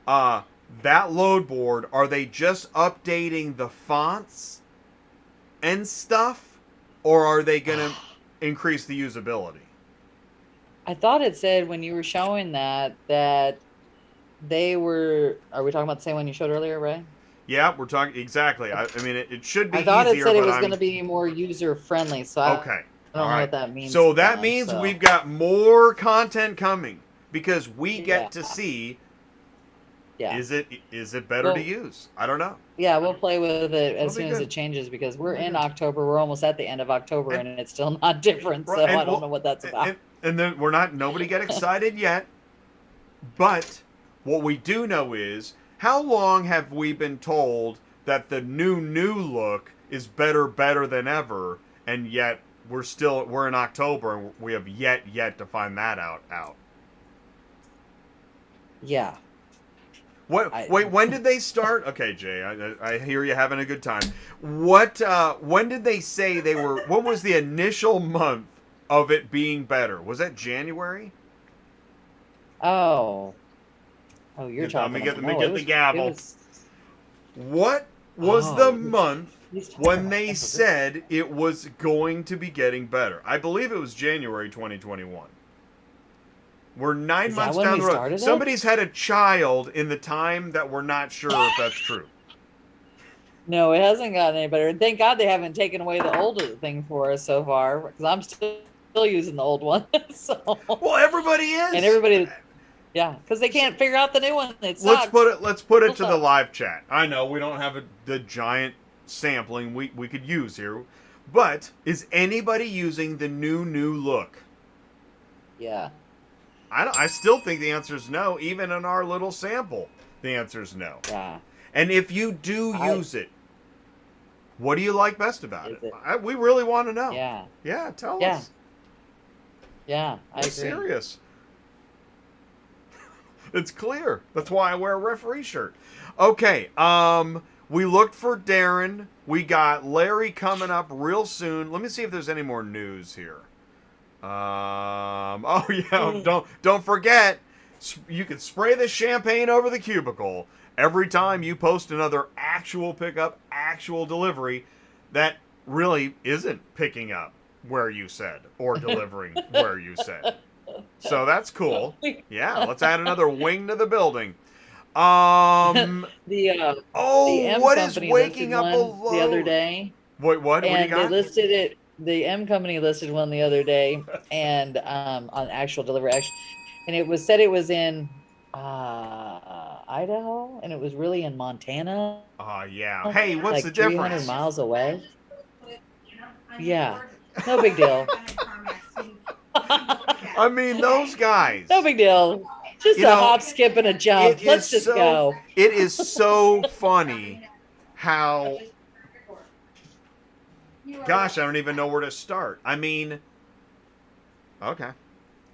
that load board, are they just updating the fonts and stuff? Or are they going to increase the usability? I thought it said when you were showing that they were. Are we talking about the same one you showed earlier, right? Yeah, we're talking exactly. I mean, it should be. I thought easier, it said it was going to be more user friendly. So I don't know what that means. So that means we've got more content coming because we get to see Yeah. Is it better Well, to use? I don't know. yeah, we'll play with it It'll as be soon as good. it changes because we're It'll be in good. October. We're almost at the end of October And and it's still not different. So I don't know what that's about. and then nobody get excited yet. But what we do know is, how long have we been told that the new look is better than ever, and yet we're in October and we have yet to find that out. Yeah. Wait, when did they start? Okay, Jay, I hear you having a good time. When did they say they were? What was the initial month of it being better? Was that January? Oh. Oh, you're Let me talking. get No, the gavel. It was, What was oh, the he's- month he's talking when about they October. said it was going to be getting better? I believe it was January 2021. We're 9 Is that months when down we the road. started it? Somebody's had a child in the time that we're not sure if that's true. No, it hasn't gotten any better. And thank God they haven't taken away the older thing for us so far because I'm still using the old one. So, Well, everybody is. and everybody, yeah, because they can't figure out the new one. It sucks. Let's put it to the live chat. I know we don't have the giant sampling we could use here, but is anybody using the new look? Yeah. I still think the answer is no. Even in our little sample, the answer is no. Yeah. And if you do use it, what do you like best about Is it? it- We really want to know. Yeah. Yeah, tell Yeah. us. Yeah. I I'm agree. serious. It's clear. That's why I wear a referee shirt. Okay, we looked for Darren. We got Larry coming up real soon. Let me see if there's any more news here. Oh yeah, don't forget, you can spray the champagne over the cubicle every time you post another actual pickup, actual delivery that really isn't picking up where you said or delivering where you said. So that's cool. Yeah, let's add another wing to the building. The Oh, M what is Company waking listed up a one the other load? day, Wait, what? What do you and they got? listed it. The M Company listed one the other day, and on actual delivery, and it was said it was in Idaho, and it was really in Montana, Oh, yeah. Hey, what's like the 300 difference? miles away. Yeah, no big deal. I mean, those guys. No big deal. Just You a know, hop, skip, and a jump. It Let's is just so- go. It is so funny how, gosh, I don't even know where to start. I mean, okay.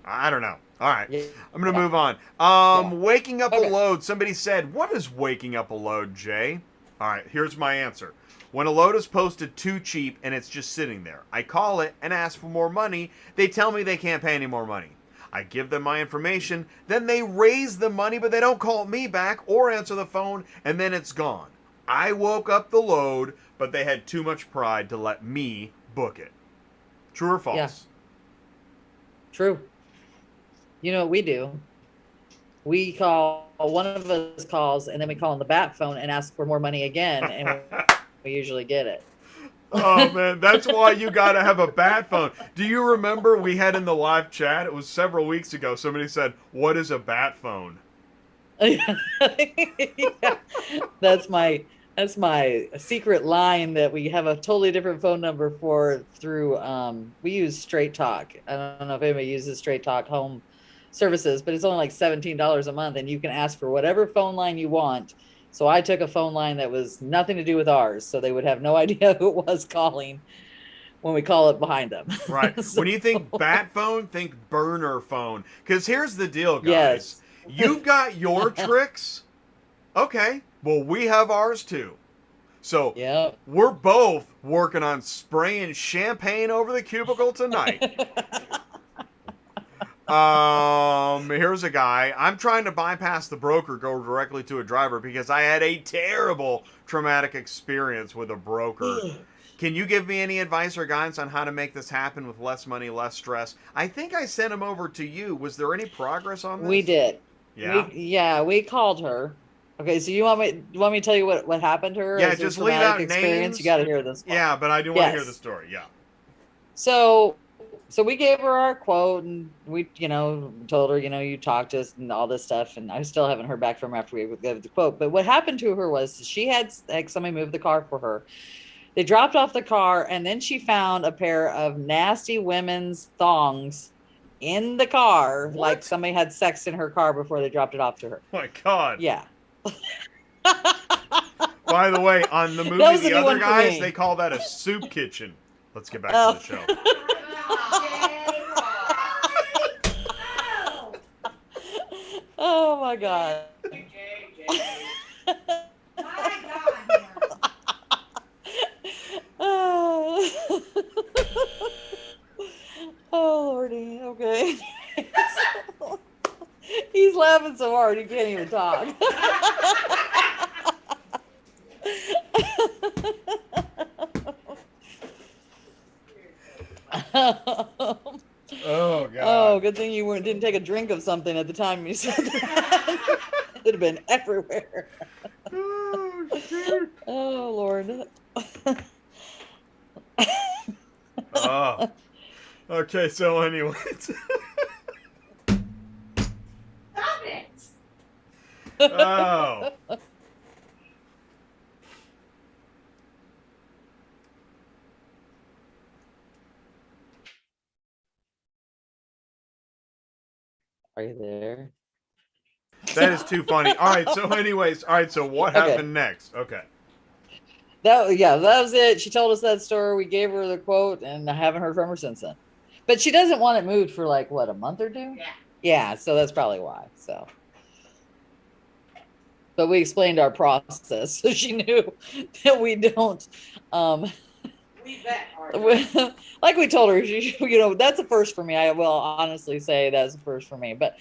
I don't know. All right. Yeah. I'm going to move on. Waking up a Okay. load. Somebody said, what is waking up a load, Jay? All right, here's my answer. When a load is posted too cheap and it's just sitting there, I call it and ask for more money. They tell me they can't pay any more money. I give them my information, then they raise the money, but they don't call me back or answer the phone, and then it's gone. I woke up the load, but they had too much pride to let me book it. True or false? Yeah. True. You know what we do? We call, one of us calls, and then we call on the bat phone and ask for more money again, and we usually get it. Oh man, that's why you gotta have a bat phone. Do you remember we had in the live chat, it was several weeks ago, somebody said, what is a bat phone? Yeah. That's my secret line that we have a totally different phone number for through we use Straight Talk. I don't know if anybody uses Straight Talk home services, but it's only like $17 a month and you can ask for whatever phone line you want. So I took a phone line that was nothing to do with ours, so they would have no idea who it was calling when we call it behind them. Right. So- When you think bat phone, think burner phone. Because here's the deal, guys. Yes. You've got your tricks. Okay. Well, we have ours too. So Yeah. we're both working on spraying champagne over the cubicle tonight. Here's a guy. I'm trying to bypass the broker, go directly to a driver because I had a terrible traumatic experience with a broker. Can you give me any advice or guidance on how to make this happen with less money, less stress? I think I sent him over to you. Was there any progress on this? We did. Yeah. We called her. Okay, so you want me to tell you what happened to her? Yeah, as a just leave traumatic out experience? names. You got to hear this one. Yeah, but I do want to hear Yes. the story. Yeah. So so we gave her our quote, and we, told her, you talked to us and all this stuff. And I still haven't heard back from her after we gave the quote. But what happened to her was she had like somebody moved the car for her. They dropped off the car, and then she found a pair of nasty women's thongs in the car, like somebody had sex in her car before they dropped it off to her. My God. Yeah. By the way, on the movie The Other Guys, they call that a soup kitchen. Let's get back to the show. Oh my God. Oh, Lordy. Okay. He's laughing so hard he can't even talk. Oh, God. Oh, good thing you didn't take a drink of something at the time you said that. It would have been everywhere. Oh, shoot. Oh, Lord. Oh. Okay, so anyways. Stop it! Oh. Are you there? That is too funny. All right, so anyways, so what happened next? Okay. That was it. She told us that story. We gave her the quote, and I haven't heard from her since then. But she doesn't want it moved for like what, a month or two? Yeah. Yeah, so that's probably why. So, but we explained our process, so she knew that we don't. We bet hard. Like we told her, that's a first for me. I will honestly say that's a first for me. But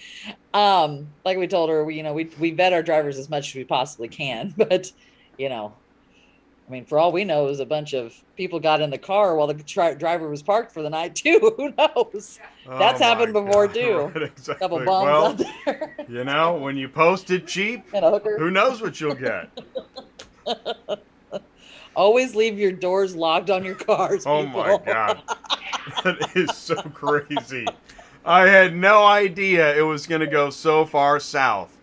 like we told her, we vet our drivers as much as we possibly can. But I mean, for all we know, is a bunch of people got in the car while the driver was parked for the night too. Who knows? Oh, That's happened before God. too. Right, exactly. Couple bombs out there. When you post it cheap, And a hooker. who knows what you'll get? Always leave your doors locked on your cars. Oh people. my God. That is so crazy. I had no idea it was going to go so far south.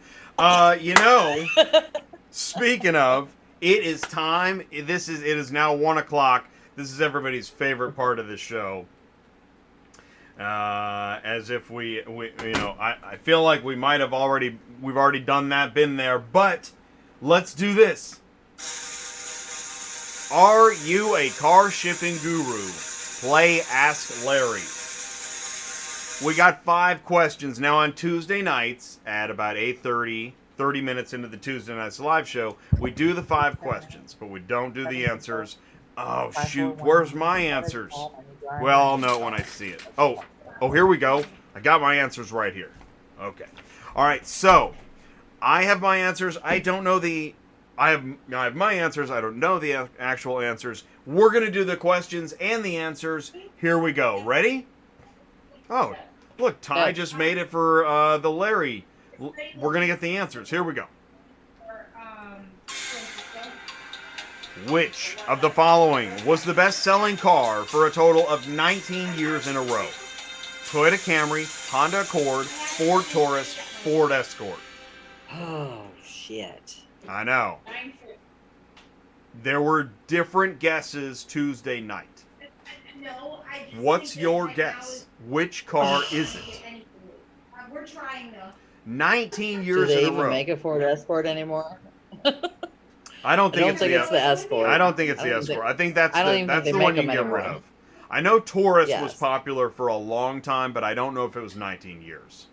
Speaking of, it is time. It is now 1 o'clock. This is everybody's favorite part of the show. As if I feel like we've already done that, been there, but let's do this. Are you a car shipping guru? Play Ask Larry. We got 5 questions now on Tuesday nights at about 8:30, 30 minutes into the Tuesday Nights Live show. We do the 5 questions, but we don't do the answers. Oh, shoot. Where's my answers? Well, I'll know it when I see it. Oh, here we go. I got my answers right here. Okay. All right, so I have my answers. I have my answers. I don't know the actual answers. We're going to do the questions and the answers. Here we go. Ready? Oh, look, Ty just made it for the Larry. We're going to get the answers. Here we go. Which of the following was the best-selling car for a total of 19 years in a row? Toyota Camry, Honda Accord, Ford Taurus, Ford Escort. Oh, shit. I know. There were different guesses Tuesday night. No, I just What's your guess? Which car is it? We're trying though. 19 Do years they in a even row. make a Ford Escort anymore? I don't think it's the Escort. I don't think it's the Escort. I think that's the one you them get anymore. rid of. I know Taurus was Yes. popular for a long time, but I don't know if it was 19 years.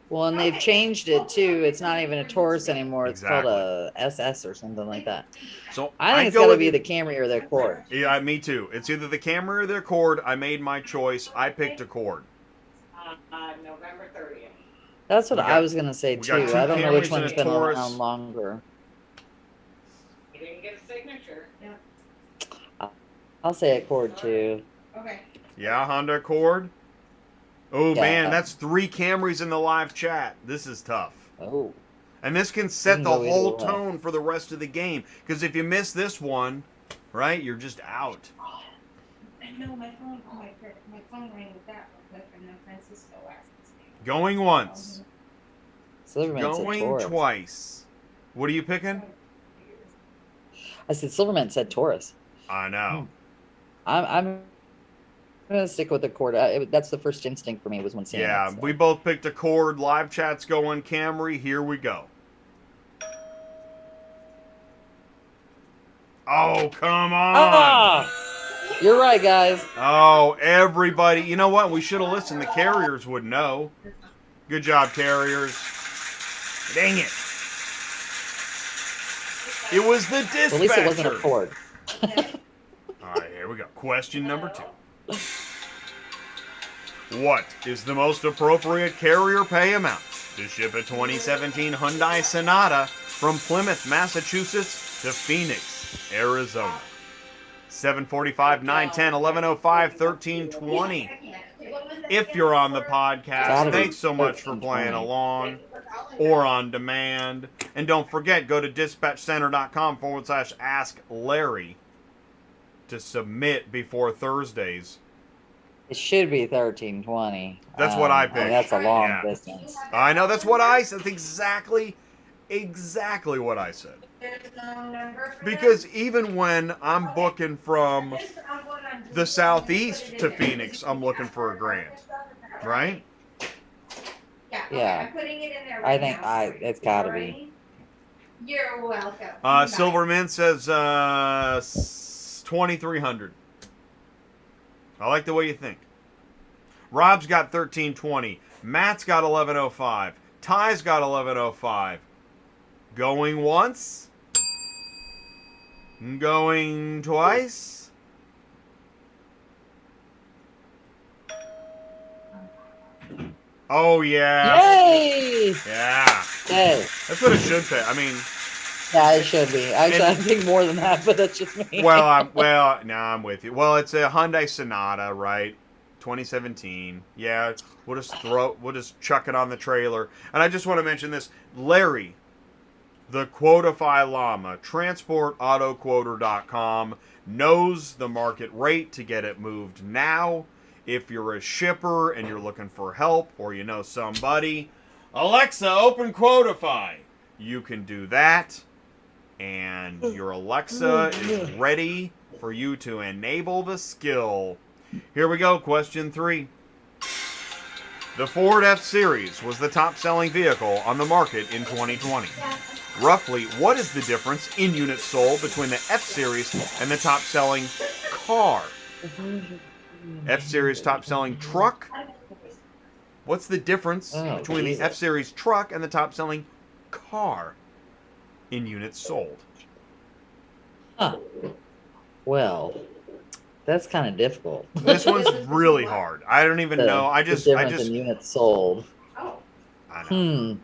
Well, and they've changed it too. It's not even a Taurus anymore. It's Exactly. called a SS or something like that. So I think it's go got to with be you. the Camry or the Accord. Yeah, me too. It's either the Camry or the Accord. I made my choice. I picked Accord. November 30th. That's what We got- I was gonna say we got too. 2 I don't know which Camrys and one's a been Taurus. around longer. You didn't get a signature. I'll say Accord too. Okay. Yeah, Honda Accord. Oh Yeah. man, that's 3 Camrys in the live chat. This is tough. Oh, And this can set can the go either whole way. tone for the rest of the game. Because if you miss this one, right, you're just out. know my phone. Oh, my phone rang with that real quick, and then Francisco asked me. Going once. Silverman said Going Taurus. twice. What are you picking? I said Silverman said Taurus. I know. I'm gonna stick with the Cord. That's the first instinct for me was when seeing Yeah, it, so. we both picked a Cord. Live chat's going. Camry, here we go. Oh, come on. Ah! You're right, guys. Oh, everybody. You know what? We should have listened. The carriers would know. Good job, carriers. Dang it. It was the dispatcher. At least it wasn't a Ford. All right, here we go. Question number 2. What is the most appropriate carrier pay amount to ship a 2017 Hyundai Sonata from Plymouth, Massachusetts to Phoenix, Arizona? 7:45, 9:10, 11:05, 13:20. If you're on the podcast, thanks so much for playing along or on demand. And don't forget, go to dispatchcenter.com/Ask Larry to submit before Thursdays. It should be 1320. That's what I picked. That's a long Yeah. distance. I know, that's what I said. That's exactly what I said. Because even when I'm booking from the southeast to Phoenix, I'm looking for $1,000, right? Yeah. I'm putting it in there I right think now. it's gotta be. You're welcome. Silverman says 2,300. I like the way you think. Rob's got 1320. Matt's got 1105. Ty's got 1105. Going once. Going twice. Oh yeah. Yay! Yeah. Yay. That's what it should pay. I mean, Yeah, it should be. Actually, I think more than that, but that's just me. I'm with you. Well, it's a Hyundai Sonata, right? 2017. Yeah, we'll just chuck it on the trailer. And I just want to mention this. Larry, the Quotify Llama, transportautoquoter.com, knows the market rate to get it moved now. If you're a shipper and you're looking for help or you know somebody, Alexa, open Quotify. You can do that. And your Alexa is ready for you to enable the skill. Here we go, question 3. The Ford F-Series was the top-selling vehicle on the market in 2020. Roughly, what is the difference in units sold between the F-Series and the top-selling car? F-Series top-selling truck? What's the difference between the F-Series truck and the top-selling car in units sold? Huh. Well, that's kind of difficult. This one's really hard. I don't even know. The difference in units sold. I know.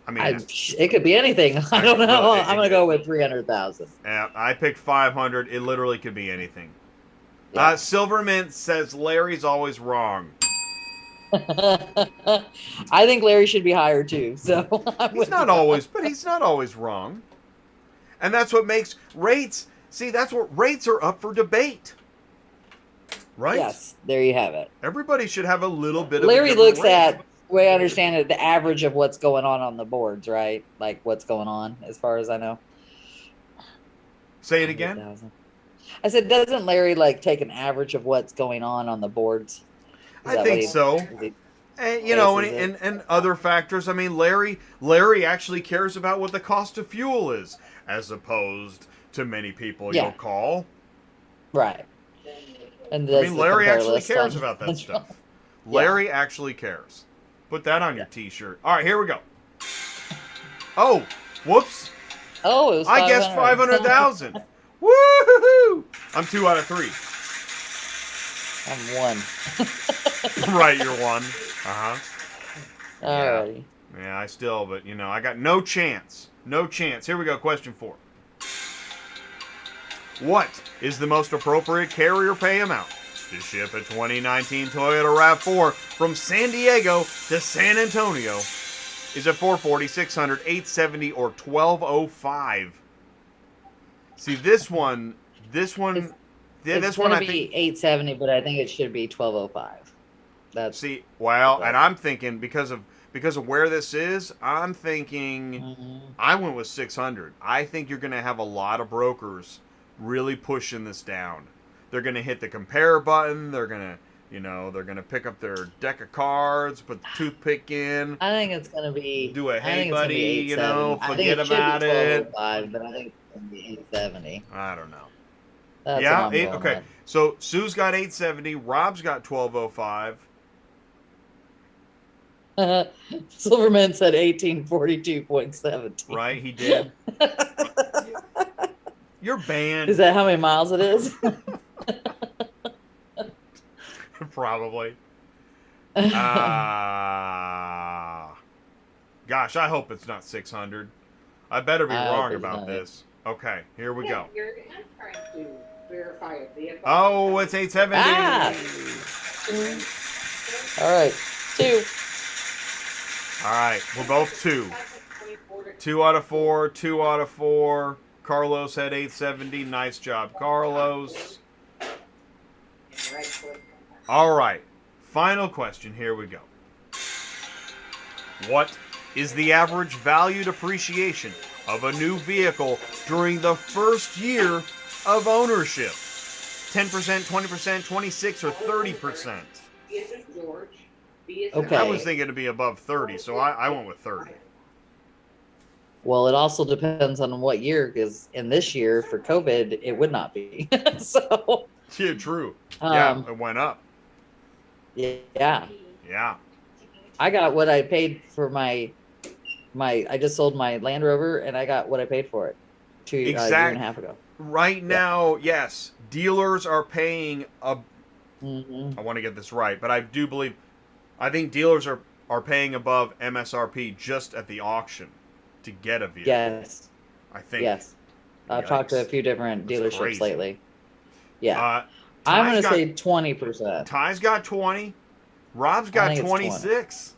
I mean, it could be anything. I don't know. I'm gonna go with 300,000. Yeah, I picked 500. It literally could be anything. Yeah. Silvermint says Larry's always wrong. I think Larry should be higher too. So He's not always, but he's not always wrong. And that's what makes rates. See, that's what rates are up for debate. Right? Yes, there you have it. Everybody should have a little bit of Larry a different looks rate. at, the way I understand it, the average of what's going on the boards, right? Like what's going on, as far as I know. Say it again. 100,000. I said, doesn't Larry like take an average of what's going on the boards? I think so. And, you know, and other factors. I mean, Larry actually cares about what the cost of fuel is, as opposed to many people you'll call. Right. And I mean, Larry actually cares about that stuff. Larry actually cares. Put that on your T-shirt. All right, here we go. Oh, whoops. Oh, it was I guessed 500,000. Woo-hoo-hoo! I'm 2 out of 3. I'm 1. Right, you're 1. Uh-huh. Alrighty. Yeah, I still, but, you know, I got no chance. No chance. Here we go, question 4. What is the most appropriate carrier pay amount to ship a 2019 Toyota RAV4 from San Diego to San Antonio? Is it $440, $600, $870, or $1,205? See, this one It's this one going to I be think. 870, but I think it should be 1205. That's See, well, and right. I'm thinking because of where this is, I'm thinking Mhm. I went with 600. I think you're going to have a lot of brokers really pushing this down. They're going to hit the compare button. They're going to, they're going to pick up their deck of cards, put the toothpick in, I think it's going to be. do a I hey think it's going to be buddy, 870. I think forget it should be about it. 1205, but I think it's going to be 870. I don't know. That's what Yeah, I'm going okay. So Sue's got 870, Rob's got 1205. with. Silverman said 1842.17. Right, he did. You're banned. Is that how many miles it is? Probably. Gosh, I hope it's not 600. I better be I hope wrong it's about not. this. Okay, here we go. I'm trying to verify a vehicle. Oh, it's 870. Ah! All right. 2. All right, we're both 2. 2 out of 4, 2 out of 4. Carlos had 870. Nice job, Carlos. All right, final question. Here we go. What is the average value depreciation of a new vehicle during the first year of ownership? 10%, 20%, 26, or 30%? Okay. I was thinking it'd be above 30, so I went with 30. Well, it also depends on what year, because in this year for COVID, it would not be. So. Yeah, true. Yeah, Um, it went up. Yeah. Yeah. I got what I paid for my. I just sold my Land Rover, and I got what I paid for it a year and a half ago. Right now, yes, dealers are paying a. Mm-hmm. I want to get this right, but I think dealers are paying above MSRP just at the auction to get a vehicle. Yes. I think. Yes. I've talked to a few different That's dealerships crazy. lately. Yeah. Ty's I'm going to got- say 20%. Ty's got 20. Rob's I got think it's 20. 26.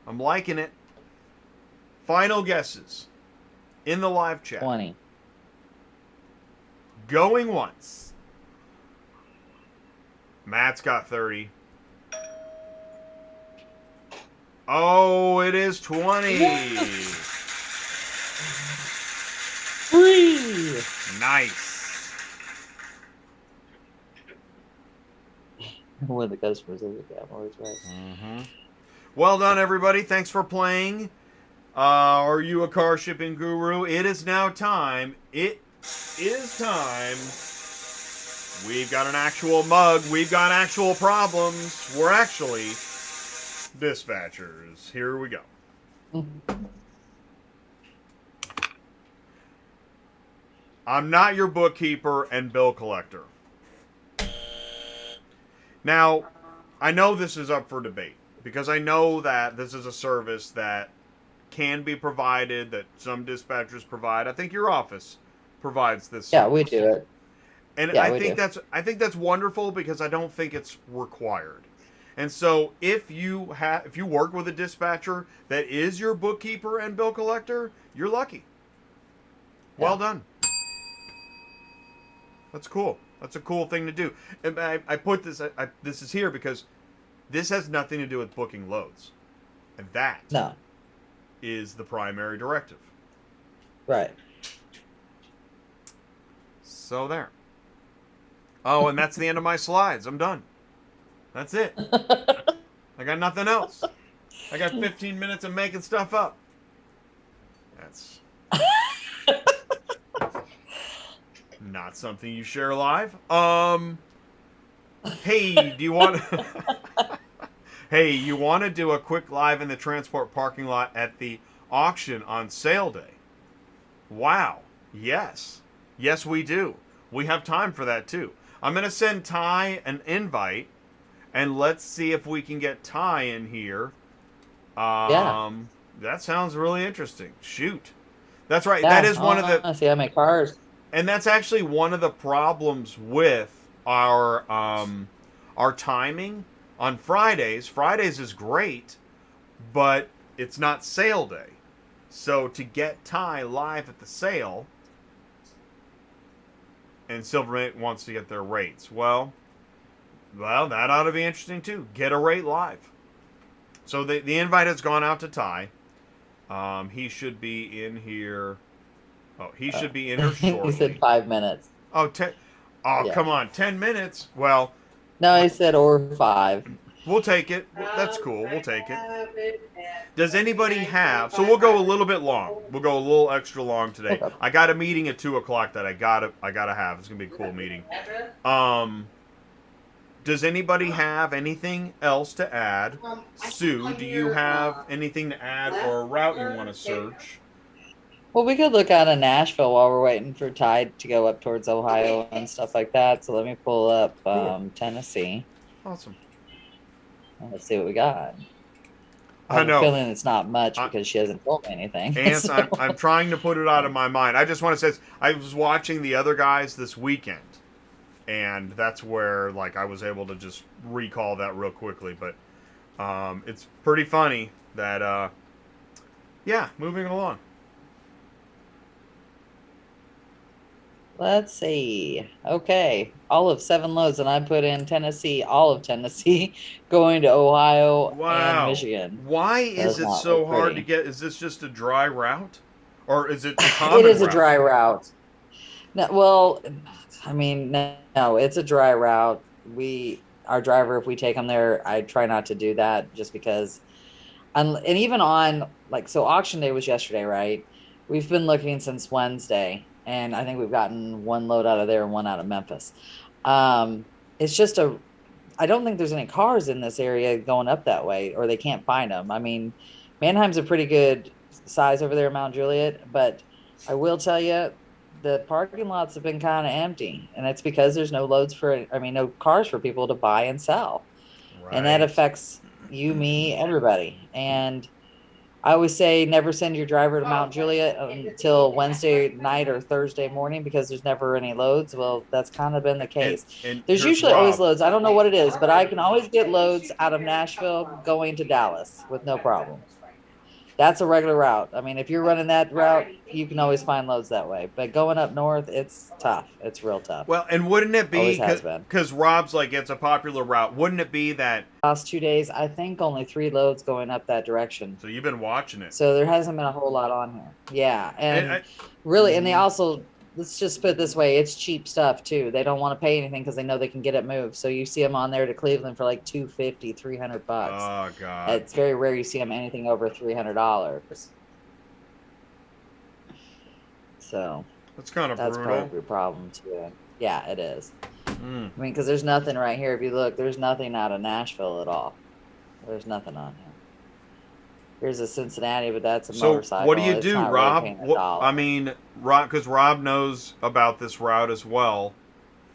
I'm liking it. Final guesses in the live chat. 20. Going once. Matt's got 30. Oh, it is 20. Free. Nice. When the customers are always right. Mm-hmm. Well done, everybody. Thanks for playing. Are you a car shipping guru? It is now time. It is time. We've got an actual mug. We've got actual problems. We're actually dispatchers. Here we go. I'm not your bookkeeper and bill collector. Now, I know this is up for debate because I know that this is a service that can be provided, that some dispatchers provide. I think your office provides this. Yeah, we do it. And Yeah, I think that's wonderful because I don't think it's required. And so if you work with a dispatcher that is your bookkeeper and bill collector, you're lucky. Well done. That's cool. That's a cool thing to do. And I put this. This is here because this has nothing to do with booking loads, and that is the primary directive. Right. So there. Oh, and that's the end of my slides. I'm done. That's it. I got nothing else. I got 15 minutes of making stuff up. That's not something you share live. Hey, do you want Hey, you want to do a quick live in the transport parking lot at the auction on sale day? Wow. Yes. Yes, we do. We have time for that too. I'm going to send Ty an invite and let's see if we can get Ty in here. Yeah. That sounds really interesting. Shoot. That's right. Yeah, That is one of the see how many cars. And that's actually one of the problems with our timing on Fridays. Fridays is great, but it's not sale day. So to get Ty live at the sale, and Silvermate wants to get their rates. Well, that ought to be interesting too. Get a rate live. So the invite has gone out to Ty. He should be in here. Oh, he should be in here shortly. He said 5 minutes. Oh, Yeah. Come on, 10 minutes. Well, No, he said or 5. we'll take it. That's cool. We'll take it. Does anybody have? So we'll go a little bit long. We'll go a little extra long today. Okay. I got a meeting at 2:00 that I gotta have. It's gonna be a cool meeting. Does anybody have anything else to add? Sue, do you have anything to add or a route you want to search? Well, we could look out of Nashville while we're waiting for Tide to go up towards Ohio and stuff like that. So let me pull up Tennessee. Awesome. Let's see what we got. I know. I'm feeling it's not much because she hasn't told me anything. And So- I'm trying to put it out of my mind. I just want to say, I was watching the other guys this weekend, and that's where I was able to just recall that real quickly. But it's pretty funny that, moving along. Let's see. Okay. All of 7 loads, and I put in Tennessee, all of Tennessee, going to Ohio and Michigan. Why is it so hard to get? Is this just a dry route? Or is it a common It is a route? dry route. No, well, I mean, no, it's a dry route. Our driver, if we take him there, I try not to do that just because. And even on, so auction day was yesterday, right? We've been looking since Wednesday. And I think we've gotten 1 load out of there and 1 out of Memphis. It's just I don't think there's any cars in this area going up that way, or they can't find them. I mean, Mannheim's a pretty good size over there in Mount Juliet, but I will tell you, the parking lots have been kind of empty, and it's because there's no no cars for people to buy and sell. Right. And that affects you, me, everybody. And I always say never send your driver to Mount Juliet until Wednesday night or Thursday morning because there's never any loads. Well, that's kind of been the case. And There's usually always loads. I don't know what it is, but I can always get loads out of Nashville going to Dallas with no problem. That's a regular route. I mean, if you're running that route, you can always find loads that way. But going up north, it's tough. It's real tough. Well, and wouldn't it be, Always has been. because Rob's it's a popular route, wouldn't it be that... Last 2 days, I think only 3 loads going up that direction. So you've been watching it. So there hasn't been a whole lot on here. Yeah. And they also, let's just put it this way, it's cheap stuff too. They don't want to pay anything because they know they can get it moved. So you see them on there to Cleveland for $250, $300. Oh, God. It's very rare you see them anything over $300. So That's kind of that's brutal. part of your problem too. Yeah, it is. Mm. I mean, because there's nothing right here. If you look, there's nothing out of Nashville at all. There's nothing on here. Here's a Cincinnati, but that's a motorcycle. So what do you It's do, not Rob? really paying $1. Because Rob knows about this route as well.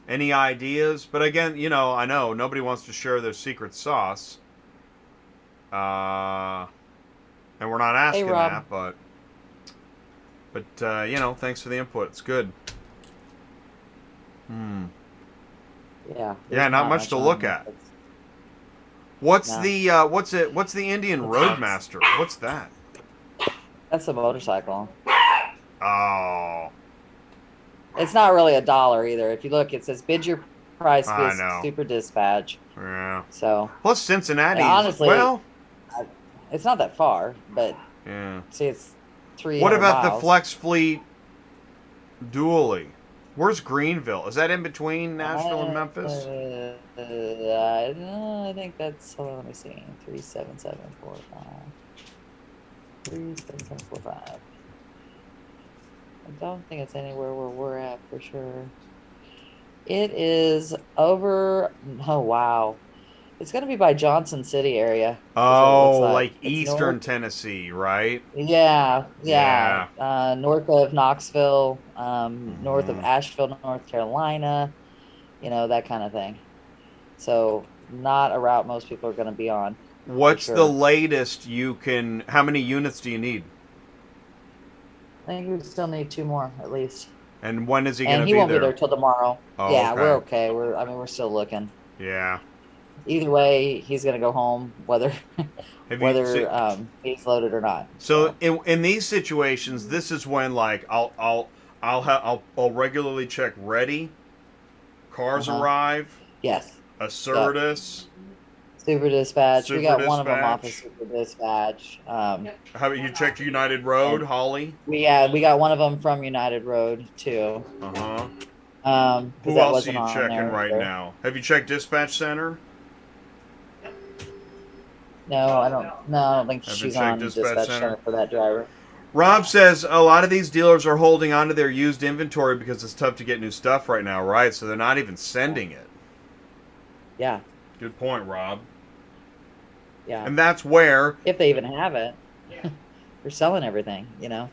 Any ideas? But again, I know nobody wants to share their secret sauce. And we're not asking that, but thanks for the input. It's good. Yeah. Yeah, not much to look at. What's the Indian Roadmaster? What's that? That's a motorcycle. Oh. It's not really $1 either. If you look, it says bid your price I via know. super dispatch. Yeah. So Plus Cincinnati. honestly, Well, it's not that far, but yeah. see, it's 300 What about miles. the Flex Fleet Dually? Where's Greenville? Is that in between Nashville and Memphis? I think that's, hold on, let me see, 37745. 37745. I don't think it's anywhere where we're at for sure. It is over, oh wow. It's going to be by Johnson City area. Oh, It's Eastern north. Tennessee, right? Yeah. Yeah. North of Knoxville, north of Asheville, North Carolina, that kind of thing. So not a route most people are going to be on. What's sure. the latest how many units do you need? I think we still need 2 more at least. And when is he going to And be he won't there? be there till tomorrow. Oh, yeah, okay. we're okay. We're still looking. Yeah. Either way, he's going to go home whether he's loaded or not. So in these situations, this is when I'll regularly check ready CarsArrive, Yes. Assertus. Super Dispatch. We got Super one of them off of Dispatch. Super Dispatch. How about you checked United Road, Holly? We got one of them from United Road too. Uh-huh. Because Who that else are wasn't you on checking there right either. now? Have you checked Dispatch Center? No, I don't think Haven't she's checked on Dispatch Dispatch Center? Center for that driver. Rob says a lot of these dealers are holding on to their used inventory because it's tough to get new stuff right now, right? So they're not even sending it. Yeah. Good point, Rob. Yeah. And that's where... If they even have it. They're selling everything, you know?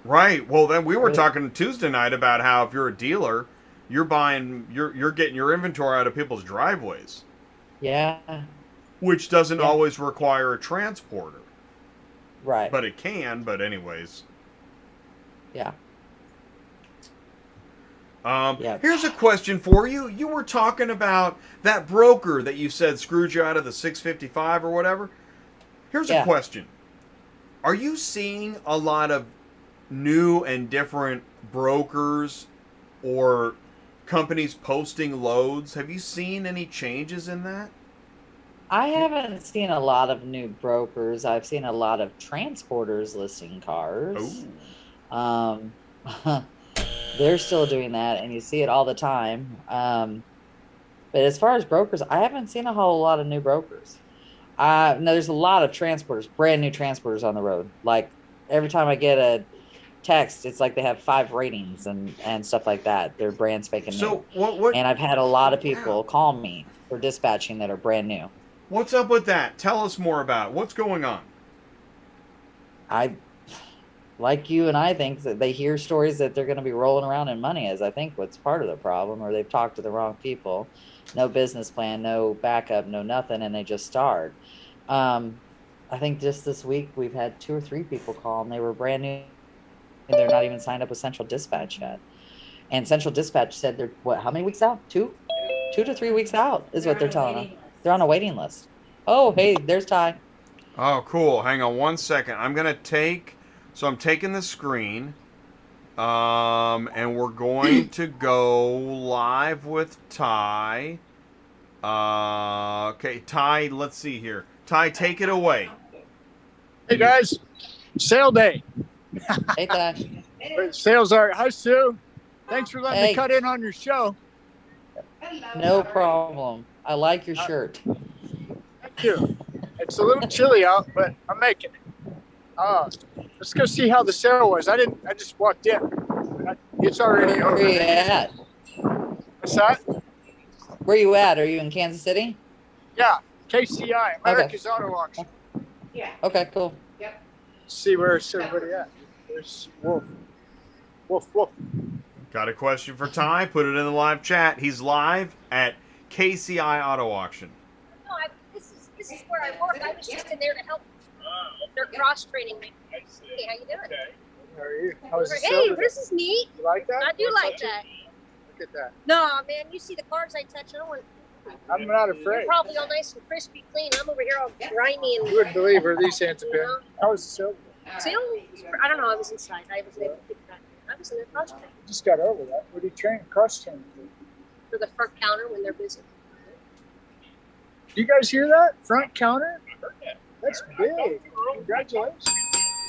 Right. Well, then we were talking Tuesday night about how if you're a dealer, you're getting your inventory out of people's driveways. Yeah. Which doesn't always require a transporter. Right. But it can, but anyways. Yeah. Here's a question for you. You were talking about that broker that you said screwed you out of the 655 or whatever. Here's a question. Are you seeing a lot of new and different brokers or companies posting loads? Have you seen any changes in that? I haven't seen a lot of new brokers. I've seen a lot of transporters listing cars. They're still doing that, and you see it all the time. But as far as brokers, I haven't seen a whole lot of new brokers. No, there's a lot of transporters, brand new transporters on the road. Like every time I get a text, it's like they have 5 ratings and stuff like that. They're brand spanking new. So what? And I've had a lot of people call me for dispatching that are brand new. What's up with that? Tell us more about it. What's going on? I, like you and I, think that they hear stories that they're going to be rolling around in money, as I think what's part of the problem, or they've talked to the wrong people. No business plan, no backup, no nothing, and they just start. I think just this week we've had 2 or 3 people call, and they were brand new, and they're not even signed up with Central Dispatch yet. And Central Dispatch said they're, how many weeks out? 2 to 3 weeks out is what they're telling us. They're on a waiting list. Oh, hey, there's Ty. Oh, cool. Hang on one second. I'm taking the screen, and we're going to go live with Ty. Okay, Ty, let's see here. Ty, take it away. Hey, guys. Sale day. Hey, Ty. Sales are. Hi, Sue. Thanks for letting me cut in on your show. No problem. I like your shirt. Thank you. It's a little chilly out, but I'm making it. Let's go see how the sale was. I just walked in. It's already over. Where are you at? What's that? Where you at? Are you in Kansas City? Yeah, KCI, America's Auto Auction. Yeah. Okay, cool. Yep. See where's everybody at. There's Wolf. Wolf. Got a question for Ty? Put it in the live chat. He's live at KCI Auto Auction. No, this is where I work. I was just in there to help. They're cross training me. Hey, how you doing? Okay. How are you? How was the Hey, sale? this is neat. You like that? I do Wanna like touch it? that. Look at that. No, man, you see the cars I touch. I don't want. I'm not They're afraid. probably all nice and crispy clean. I'm over here all grimy and. You wouldn't believe where these hands have been. How was the sale? Still, I don't know. I was inside. I was able to get that. I was in the cross training Just got over that. What do you train? Cross train. for the front counter when they're busy. Do you guys hear that? Front counter? That's big. Congratulations.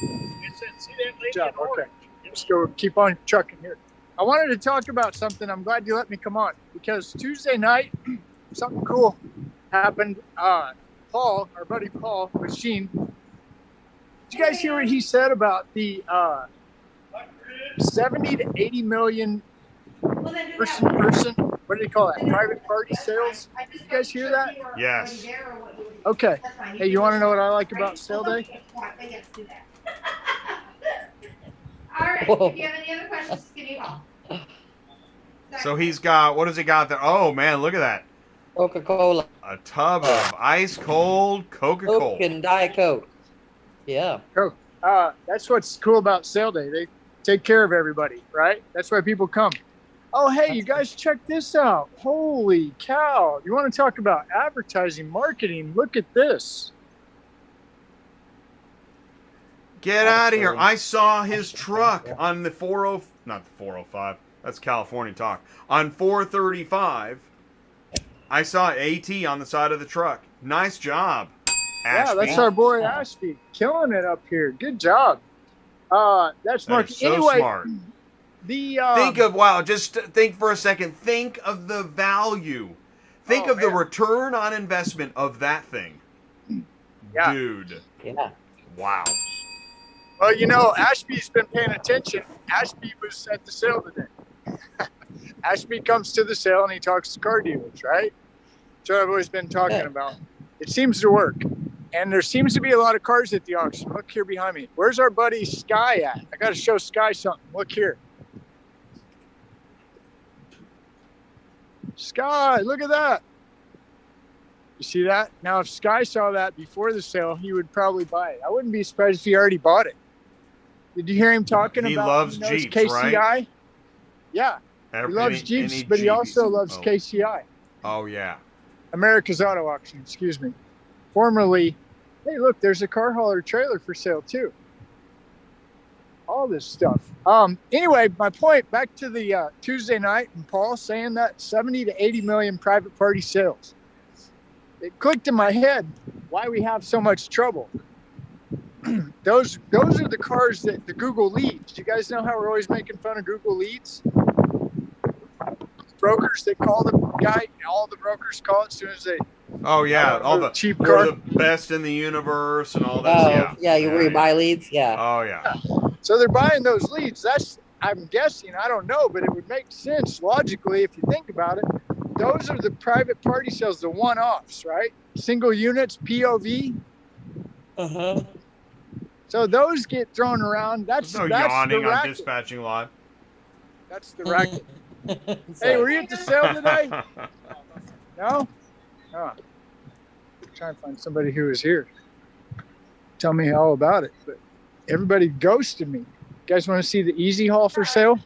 Good job. Okay. Let's go keep on trucking here. I wanted to talk about something. I'm glad you let me come on because Tuesday night, something cool happened. Paul, our buddy Paul Machine. Did you guys hear what he said about the 70 to 80 million person? What do they call that? Private party sales? Did you guys hear that? Yes. Okay. Hey, you want to know what I like about sale day? All right. Whoa. If you have any other questions, just give me a call. So he's got, what has he got there? Oh, man, look at that. Coca-Cola. A tub of ice cold Coca-Cola. Coke and Diet Coke. Yeah. Cool. That's what's cool about sale day. They take care of everybody, right? That's why people come. Oh, hey, you guys check this out. Holy cow. You want to talk about advertising, marketing? Look at this. Get out of here. I saw his truck on the not the 405, That's California talk. On 435, I saw AT on the side of the truck. Nice job, Yeah, Ashby. that's our boy Ashby, killing it up here. Good job. That's That Mark. is so Anyway, smart. Think of, just think for a second. Think of the value. Think of the return on investment of that thing. Yeah. Dude. Yeah. Wow. Well, you know, Ashby's been paying attention. Ashby was at the sale today. Ashby comes to the sale and he talks to car dealers, right? So I've always been talking about. It seems to work. And there seems to be a lot of cars at the auction. Look here behind me. Where's our buddy Sky at? I got to show Sky something. Look here. Sky, look at that. You see that? Now, if Sky saw that before the sale, he would probably buy it. I wouldn't be surprised if he already bought it. Did you hear him talking He about loves knows Jeeps, KCI? right? Yeah, he loves Any Jeeps, but he Jeeps. also loves Oh. KCI. Oh, yeah. America's Auto Auction, excuse me. Formerly, hey, look, there's a car hauler trailer for sale too. All this stuff. Anyway, my point, back to the Tuesday night and Paul saying that 70 to 80 million private party sales. It clicked in my head why we have so much trouble. Those are the cars that the Google leads. You guys know how we're always making fun of Google leads? Brokers that call the guy, all the brokers call it as soon as they Oh, yeah. All the cheap we're car. the best in the universe and all this. Oh, yeah. You where you buy leads? Yeah. Oh, yeah. So they're buying those leads. That's, I'm guessing, I don't know, but it would make sense logically if you think about it. Those are the private party sales, the one-offs, right? Single units, POV. Uh-huh. So those get thrown around. There's no that's yawning the on racket. Dispatching Live. That's the racket. Hey, were you at the sale today? No? Oh. Trying to find somebody who was here. Tell me all about it. But everybody ghosted me. You guys want to see the Easy Haul for sale?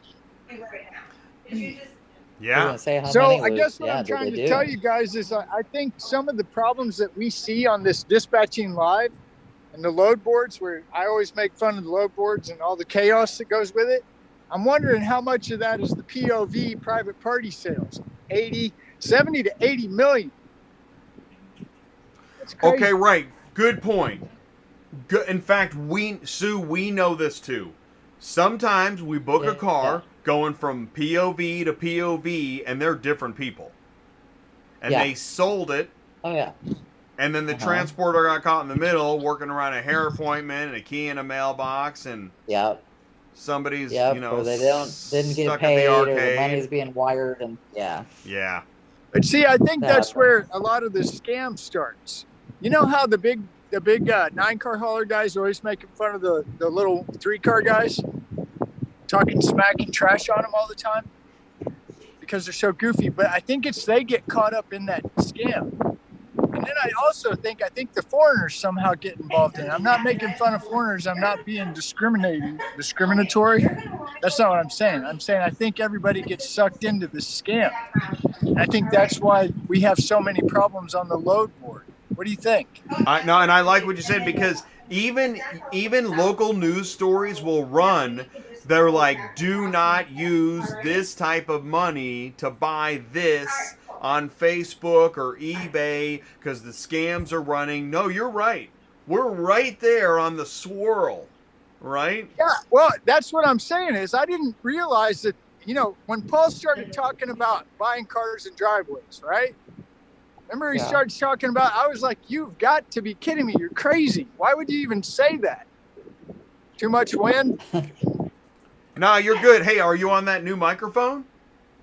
Yeah. So I guess what I'm trying to tell you guys is I think some of the problems that we see on this Dispatching Live and the load boards, where I always make fun of the load boards and all the chaos that goes with it, I'm wondering how much of that is the POV private party sales. 70 to 80 million. That's crazy. Okay, right. Good point. In fact, Sue, we know this too. Sometimes we book a car going from POV to POV, and they're different people. And they sold it. Oh, yeah. And then the transporter got caught in the middle, working around a hair appointment and a key in a mailbox, and somebody's, or they didn't get stuck paid, in the or the arcade. money's being wired, and Yeah. But see, I think that's where a lot of the scam starts. You know how the big 9-car hauler guys are always making fun of the little 3-car guys, talking smack and trash on them all the time because they're so goofy. But I think they get caught up in that scam. And then I also think the foreigners somehow get involved in it. I'm not making fun of foreigners. I'm not being discriminatory. That's not what I'm saying. I'm saying I think everybody gets sucked into the scam. And I think that's why we have so many problems on the load board. What do you think? And I like what you said, because even local news stories will run. They're like, do not use this type of money to buy this on Facebook or eBay because the scams are running. No, you're right. We're right there on the swirl, right? Yeah, well, that's what I'm saying is I didn't realize that, when Paul started talking about buying cars in driveways, right? Remember he started talking about, I was like, you've got to be kidding me. You're crazy. Why would you even say that? Too much wind? No, you're good. Hey, are you on that new microphone?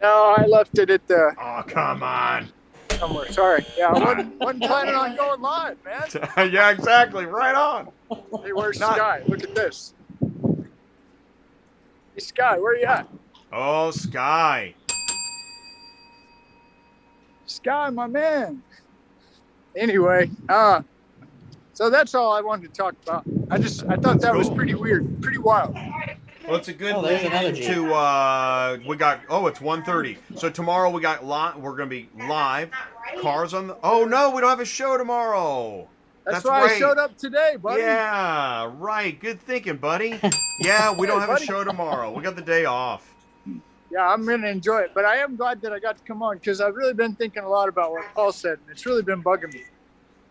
No, I left it at the... Oh, come on. Somewhere. Sorry. Yeah, I wasn't planning on going live, man. Yeah, exactly. Right on. Hey, where's Sky? Look at this. Hey, Sky, where you at? Oh, Sky. Sky, my man. Anyway, so that's all I wanted to talk about. I thought that was pretty weird, pretty wild. Well, it's a good there's another lead Jeep. to it's 1:30. So tomorrow we're going to be live. Cars on the... Oh, no, we don't have a show tomorrow. That's why I showed up today, buddy. Yeah, right. Good thinking, buddy. Yeah, we don't have a show tomorrow. We got the day off. Yeah, I'm going to enjoy it. But I am glad that I got to come on because I've really been thinking a lot about what Paul said, and it's really been bugging me.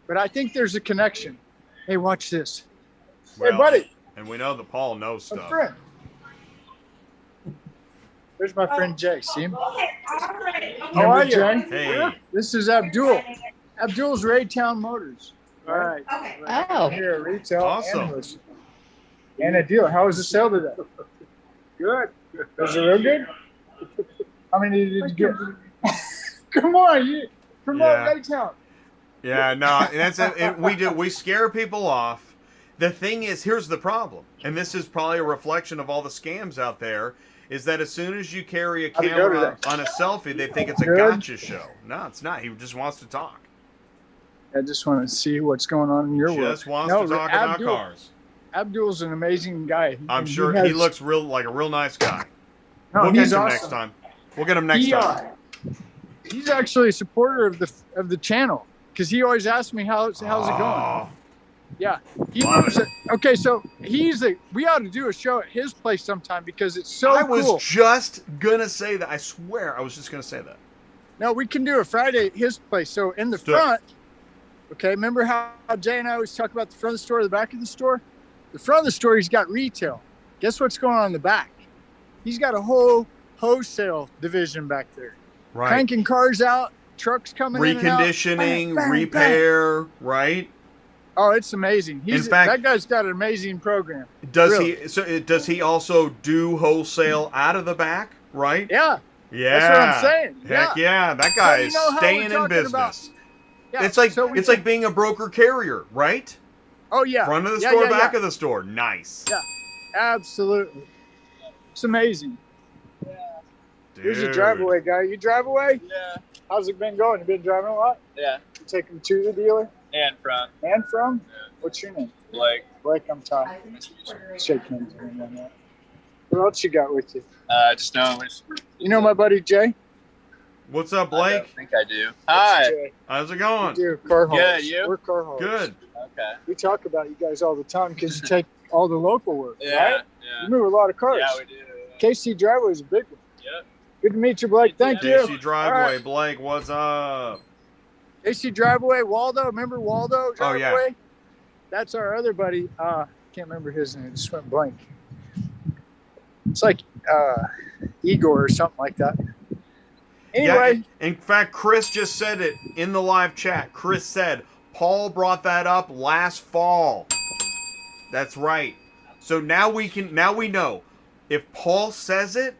But I think there's a connection. Hey, watch this. Well, hey, buddy. And we know that Paul knows My stuff. friend. There's my friend Jay. See him? How are you, Jay? Hey. This is Abdul. Abdul's Raytown Motors. All right. Okay. Oh. Here, retail Awesome. analyst. And a deal. How was the sale today? Good. Was it real good? How many did you get? Come on, you promote Yeah. Raytown. Yeah, no, that's it. We scare people off. The thing is, here's the problem, and this is probably a reflection of all the scams out there, is that as soon as you carry a How'd it go camera today? on a selfie, they think it's a Good. gotcha show. No, it's not. He just wants to talk. I just want to see what's going on in your world. Just wants to talk about cars. Abdul's an amazing guy. I'm And sure has- he looks like a real nice guy. No, We'll get he's to him awesome. next time. We'll get him next He, time. He's actually a supporter of the channel because he always asks me how's it going. Oh, Yeah, he Love knows it. it. Okay, so we ought to do a show at his place sometime because it's so I was cool. just gonna say that. I swear, I was just gonna say that. No, we can do a Friday at his place. So in the do it. front, okay, remember how Jay and I always talk about the front of the store, the back of the store? The front of the store, he's got retail. Guess what's going on in the back? He's got a whole wholesale division back there. Right. Cranking cars out, trucks coming in and out. Reconditioning, Bang, bang, bang. repair, right? Oh, it's amazing. fact- That guy's got an amazing program. Does Really? he? So does he also do wholesale out of the back? Right? Yeah, Yeah. that's what I'm saying. Heck yeah, that guy you is know how we're staying in talking business. about- yeah. It's like So we it's can- like being a broker carrier, right? oh yeah, Front of the Yeah, store, yeah, back yeah. of the store. Nice. Yeah. Absolutely. It's amazing. Here's a Dude. drive-away guy. You drive away? Yeah, How's it been going? You been driving a lot? yeah, You take them to the dealer? and from And from? What's your name? like Blake, I'm Tom. Shake hands with him on that. What else you got with you? just know. You know my buddy Jay? What's up, I Blake? don't think I do. Hi. Jay. How's it We going? do car hauls. Good, you? We're car hauls. Good. Okay. We talk about you guys all the time because you take all the local work, Yeah. right? Yeah. You move a lot of cars. Yeah, we do. KC Driveway is a big one. Yep. Good to meet you, Blake. Thank you. JC Driveway, All right. Blake, what's up? AC Driveway, Waldo. Remember Waldo Oh, yeah. Driveway? That's our other buddy. Can't remember his name. It just went blank. It's like Igor or something like that. Anyway, Yeah, in fact, Chris just said it in the live chat. Chris said, Paul brought that up last fall. That's right. So now we know. If Paul says it,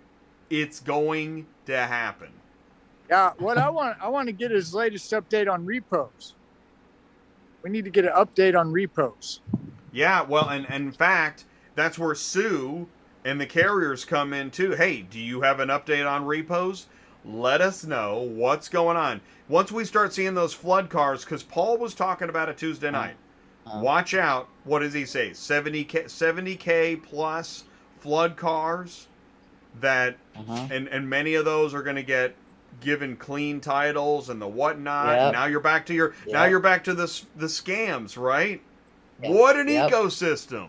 it's going to happen. yeah. What I want to get his latest update on repos. We need to get an update on repos. Yeah, well, and in fact, that's where Sue and the carriers come in too. Hey, do you have an update on repos? Let us know what's going on. Once we start seeing those flood cars, because Paul was talking about it Tuesday night. Watch out. What does he say? 70K plus flood cars that, and many of those are going to get given clean titles and the whatnot. Yep. Now you're back to now Yep. you're back to the scams, right? Yep. What an Yep. ecosystem.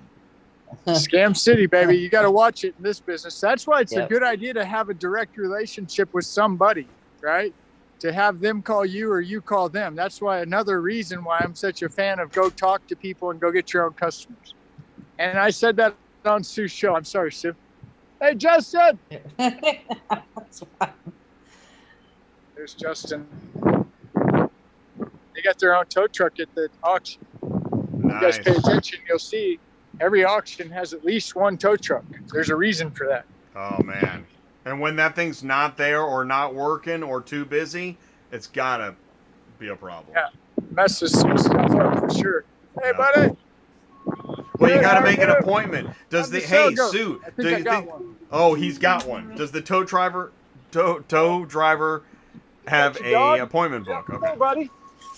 Scam City, baby. You got to watch it in this business. That's why it's a Yep. good idea to have a direct relationship with somebody, right? To have them call you or you call them. That's why another reason why I'm such a fan of go talk to people and go get your own customers. And I said that on Sue's show. I'm sorry, Sue. Hey, Justin. That's fine. There's Justin. They got their own tow truck at the auction. You guys Nice. pay attention, you'll see every auction has at least one tow truck. There's a reason for that. Oh man. And when that thing's not there or not working or too busy, it's gotta be a problem. Yeah. Messes some stuff up for sure. Hey, Yeah. buddy. Well, you Good, gotta how make it are an you? appointment. Does How'd the the sale hey go? Sue? I Do think I you got think? one. Oh, he's got one. Does the tow driver have Got your dog? a appointment book? Hey, Okay. buddy.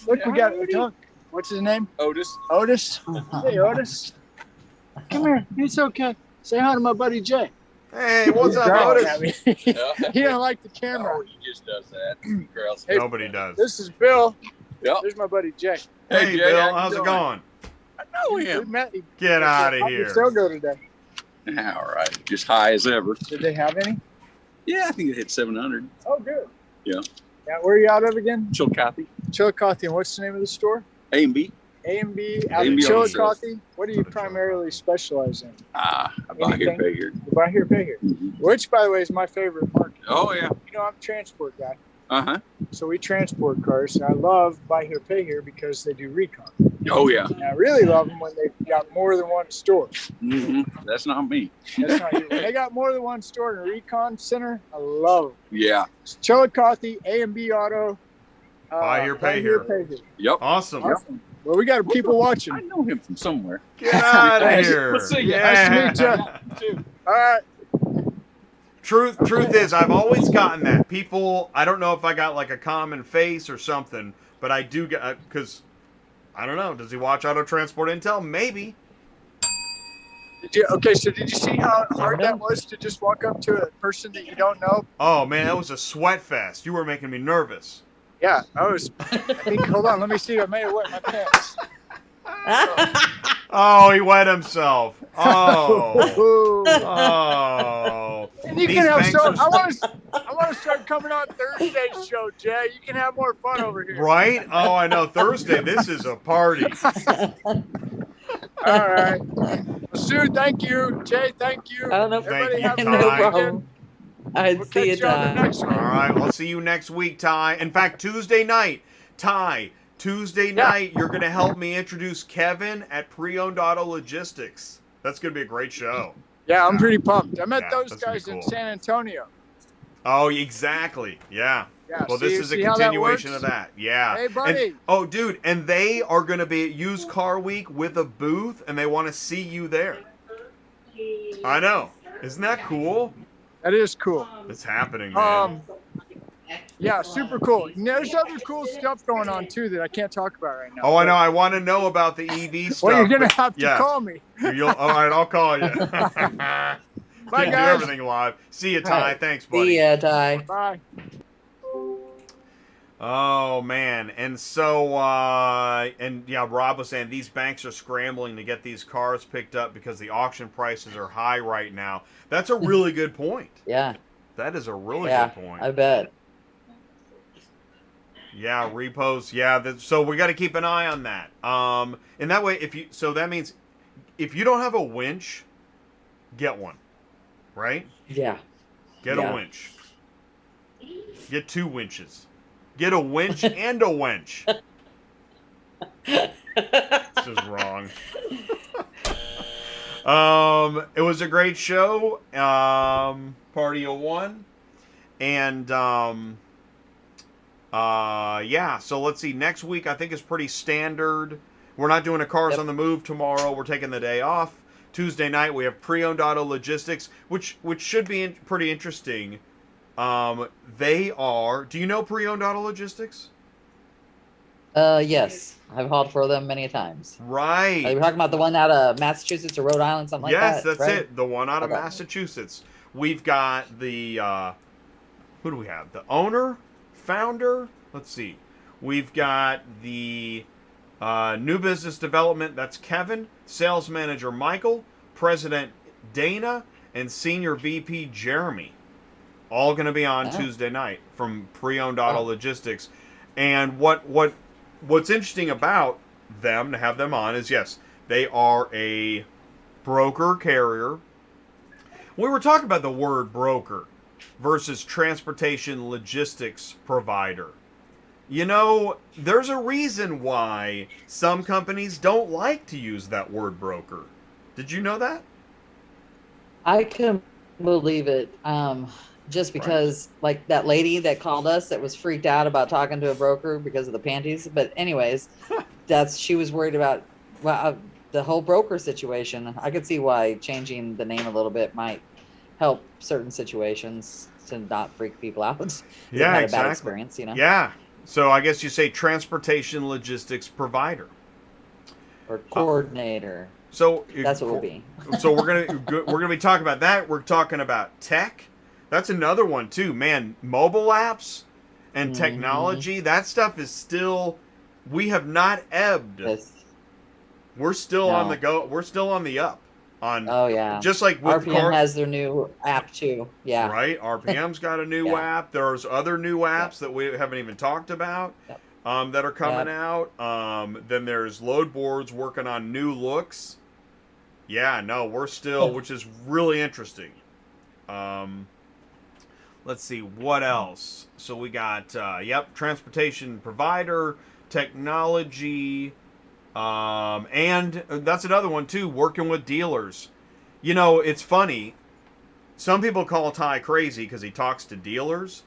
Look, we got a dog. What's his name? Otis. Otis. Hey, Otis. Come here. It's okay. Say hi to my buddy Jay. Hey, what's He's up, growling Otis? at me. He don't like the camera. Oh, he just does that. Girls. Hey, Nobody does. This is Bill. Yep. There's my buddy Jay. Hey, Hey, Jay, Bill, how you how's it doing? going? I know We him. met. Get out of How'd your here. sale go today? All right. Just high as ever. Did they have any? Yeah, I think it hit 700. Oh, good. Yeah. Yeah, where are you out of again? Chillicothe. Chillicothe. And what's the name of the store? A&B. A&B out of A&B Auto Sales. Chillicothe. What do you primarily specialize in? I buy here, Anything? pay here. You buy here, pay here. Mhm. Which, by the way, is my favorite market. Oh, yeah. You know, I'm a transport guy. Uh-huh. So we transport cars. And I love buy here, pay here because they do recon. Oh, yeah. And I really love them when they've got more than one store. Mm-hmm. That's not me. That's not you. When they got more than one store in a recon center, I love them. Yeah. It's Chillicothe, A&B Auto. Buy here, pay here. Pay here. Yep. Awesome. Awesome. Well, we got people watching. I know him from somewhere. Get out of Hey, here. we'll see ya. Nice to meet you. All right. Truth is, I've always gotten that. People, I don't know if I got like a common face or something, but I do get, because, I don't know, does he watch Auto Transport Intel? Maybe. Okay, so did you see how hard that was to just walk up to a person that you don't know? Oh, man, that was a sweat fest. You were making me nervous. Yeah, I think, hold on, let me see. I may have wet my pants. Oh, he wet himself. Oh. Ooh. Oh. And you These can have banks so. are- I want to start coming on Thursday's show, Jay. You can have more fun over here. Right? Oh, I know. Thursday, this is a party. All right. Sue, thank you. Jay, thank you. Oh, no, Everybody Thank have you, a no Ty. good problem. weekend. I'd We'll see you, catch you on the Ty. next All one. right, we'll see you next week, Ty. In fact, Tuesday night, Ty, Tuesday night, you're going to help me introduce Kevin at Pre-Owned Auto Logistics. That's going to be a great show. Yeah, I'm pretty pumped. I met Yeah, those that's gonna be guys in cool. San Antonio. Oh, exactly. Yeah. Yeah. Well, this is a see how that continuation works? of that. Yeah. Hey, buddy. And, oh, dude, and they are going to be at Used Car Week with a booth, and they want to see you there. I know. Isn't that cool? That is cool. It's happening, man. Yeah, super cool. And there's other cool stuff going on too that I can't talk about right now. Oh, I know. I want to know about the EV stuff. Well, you're gonna but- have to yeah. call me. All right, I'll call you. Can't Bye, do guys. everything live. See you, Ty. Thanks, buddy. See ya, Ty. Bye. Oh man, and so Rob was saying these banks are scrambling to get these cars picked up because the auction prices are high right now. That's a really good point. Yeah, That is a really yeah, good point. I bet. Yeah, repos. Yeah, so we got to keep an eye on that. And that way, that means if you don't have a winch, get one, right? Yeah. Get Yeah. a winch. Get 2 winches. Get a winch and a wench. This is wrong. It was a great show. Party of one. And so let's see. Next week I think is pretty standard. We're not doing a Cars on the Move tomorrow. We're taking the day off. Tuesday night we have Pre-Owned Auto Logistics, which should be pretty interesting. They are. Do you know Pre-Owned Auto Logistics? Yes, I've hauled for them many times. Right. Are you talking about the one out of Massachusetts or Rhode Island, something like Yes, that? that's right? it. The one out of Okay. Massachusetts. We've got the who do we have? The owner, founder. Let's see. We've got the new business development. That's Kevin. Sales manager Michael. President Dana, and senior VP Jeremy. All going to be on Tuesday night from Pre-Owned Auto Logistics. And what's interesting about them, to have them on, is yes, they are a broker carrier. We were talking about the word broker versus transportation logistics provider. You know, there's a reason why some companies don't like to use that word broker. Did you know that? I couldn't believe it. Just because, like that lady that called us that was freaked out about talking to a broker because of the panties. But anyways, she was worried about the whole broker situation. I could see why changing the name a little bit might help certain situations to not freak people out. Yeah, had a exactly. bad experience, you know. Yeah. So I guess you say transportation logistics provider Or coordinator. So That's what we'll be. So we're gonna be talking about that. We're talking about tech. That's another one too, man. Mobile apps and technology. That stuff is still. We have not ebbed. Yes. We're still on No. the go. We're still on the up. on Oh yeah. just like with RPM has their new app too. Yeah. right. RPM's got a new Yeah. app. There's other new apps that we haven't even talked about Yep. that are coming out. Then there's load boards working on new looks. Yeah, no, we're still, which is really interesting. Let's see what else. So we got transportation provider, technology, and that's another one too, working with dealers. You know, it's funny. Some people call Ty crazy because he talks to dealers.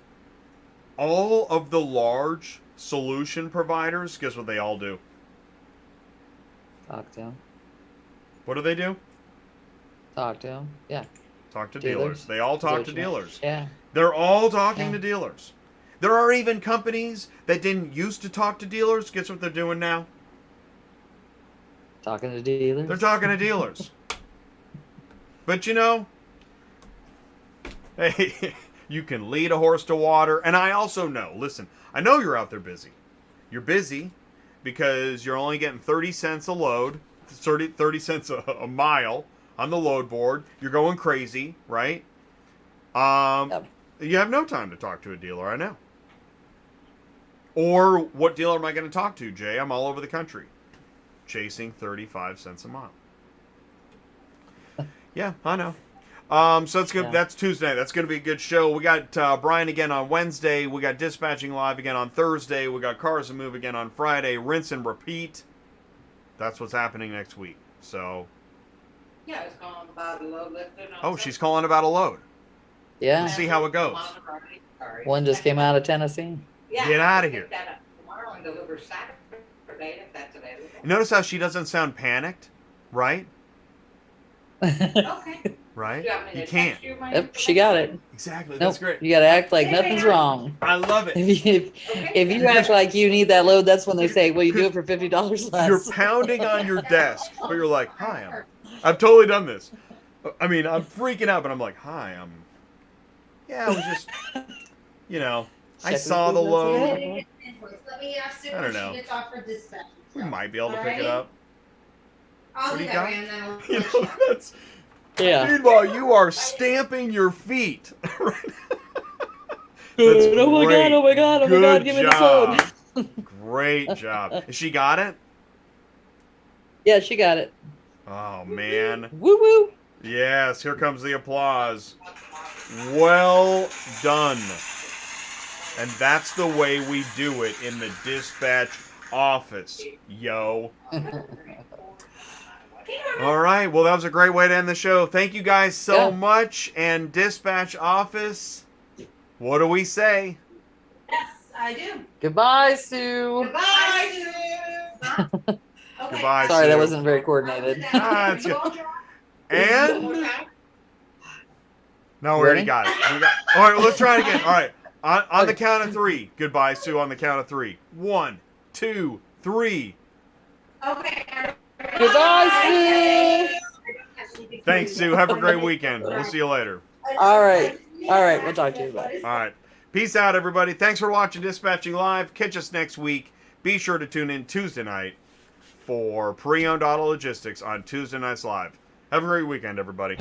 All of the large solution providers, guess what they all do? Talk to him. What do they do? Talk to him. Yeah. Talk to dealers. They all talk to dealers. Yeah. They're all talking Yeah. to dealers. There are even companies that didn't used to talk to dealers. Guess what they're doing now? Talking to dealers. They're talking to dealers. But you know, hey, you can lead a horse to water. And I also know, listen, I know you're out there busy. You're busy because you're only getting 30 cents a load, 30 cents a mile on the load board. You're going crazy, right? Yep. You have no time to talk to a dealer, I know. Or what dealer am I going to talk to, Jay? I'm all over the country. Chasing 35 cents a mile. Yeah, I know. So that's good. Yeah. That's Tuesday night. That's going to be a good show. We got Brian again on Wednesday. We got Dispatching Live again on Thursday. We got Cars and Move again on Friday. Rinse and repeat. That's what's happening next week. So. Yeah, I was calling about a load lifted. Oh, she's calling about a load. Yeah. We'll see how it goes. Sorry. One just came out of Tennessee. Yeah, Get outta I'll here. pick that up tomorrow and deliver Saturday if that's available. Notice how she doesn't sound panicked, right? Okay. Right? Do you want me to You text can't. you my Yep, she got it. Exactly. Nope. That's great. You got to act like nothing's wrong. I love it. If you act like you need that load, that's when they say, "Well, you do it for $50 less." You're pounding on your desk, but you're like, "Hi, I've totally done this." I mean, I'm freaking out, but I'm like, "Hi, yeah, I was just, you know, I Checking saw the improvements. load. Let me ask Sue I don't when know. she gets off for dispatch. We might be able to pick it Alright. up." I'll What do do you that, got? and then I'll You let know, you know. that's, Yeah. meanwhile, you are stamping your feet. Good. Oh my great. god! Oh my god! Oh my Good god! Give me this load. job. Great job. She got it? Yeah, she got it. Oh, man. Woo woo. Yes, here comes the applause. Well done. And that's the way we do it in the dispatch office, yo. All right, well, that was a great way to end the show. Thank you guys so Yeah. much. And dispatch office, what do we say? Yes, I do. Goodbye, Sue. Goodbye, Sue. Okay. Goodbye, Sorry, Sue. that wasn't very coordinated. Ah, that's good. One more And time. no, we already Ready? got it. All right, let's try it again. All right, on the count of three. Goodbye, Sue. On the count of three. 1, 2, 3. Okay. Goodbye, Sue. Thanks, Sue. Have a great weekend. We'll see you later. All right. All right. We'll talk to you about it. All right. Peace out, everybody. Thanks for watching Dispatching Live. Catch us next week. Be sure to tune in Tuesday night for Pre-Owned Auto Logistics on Tuesday Nights Live. Have a great weekend, everybody.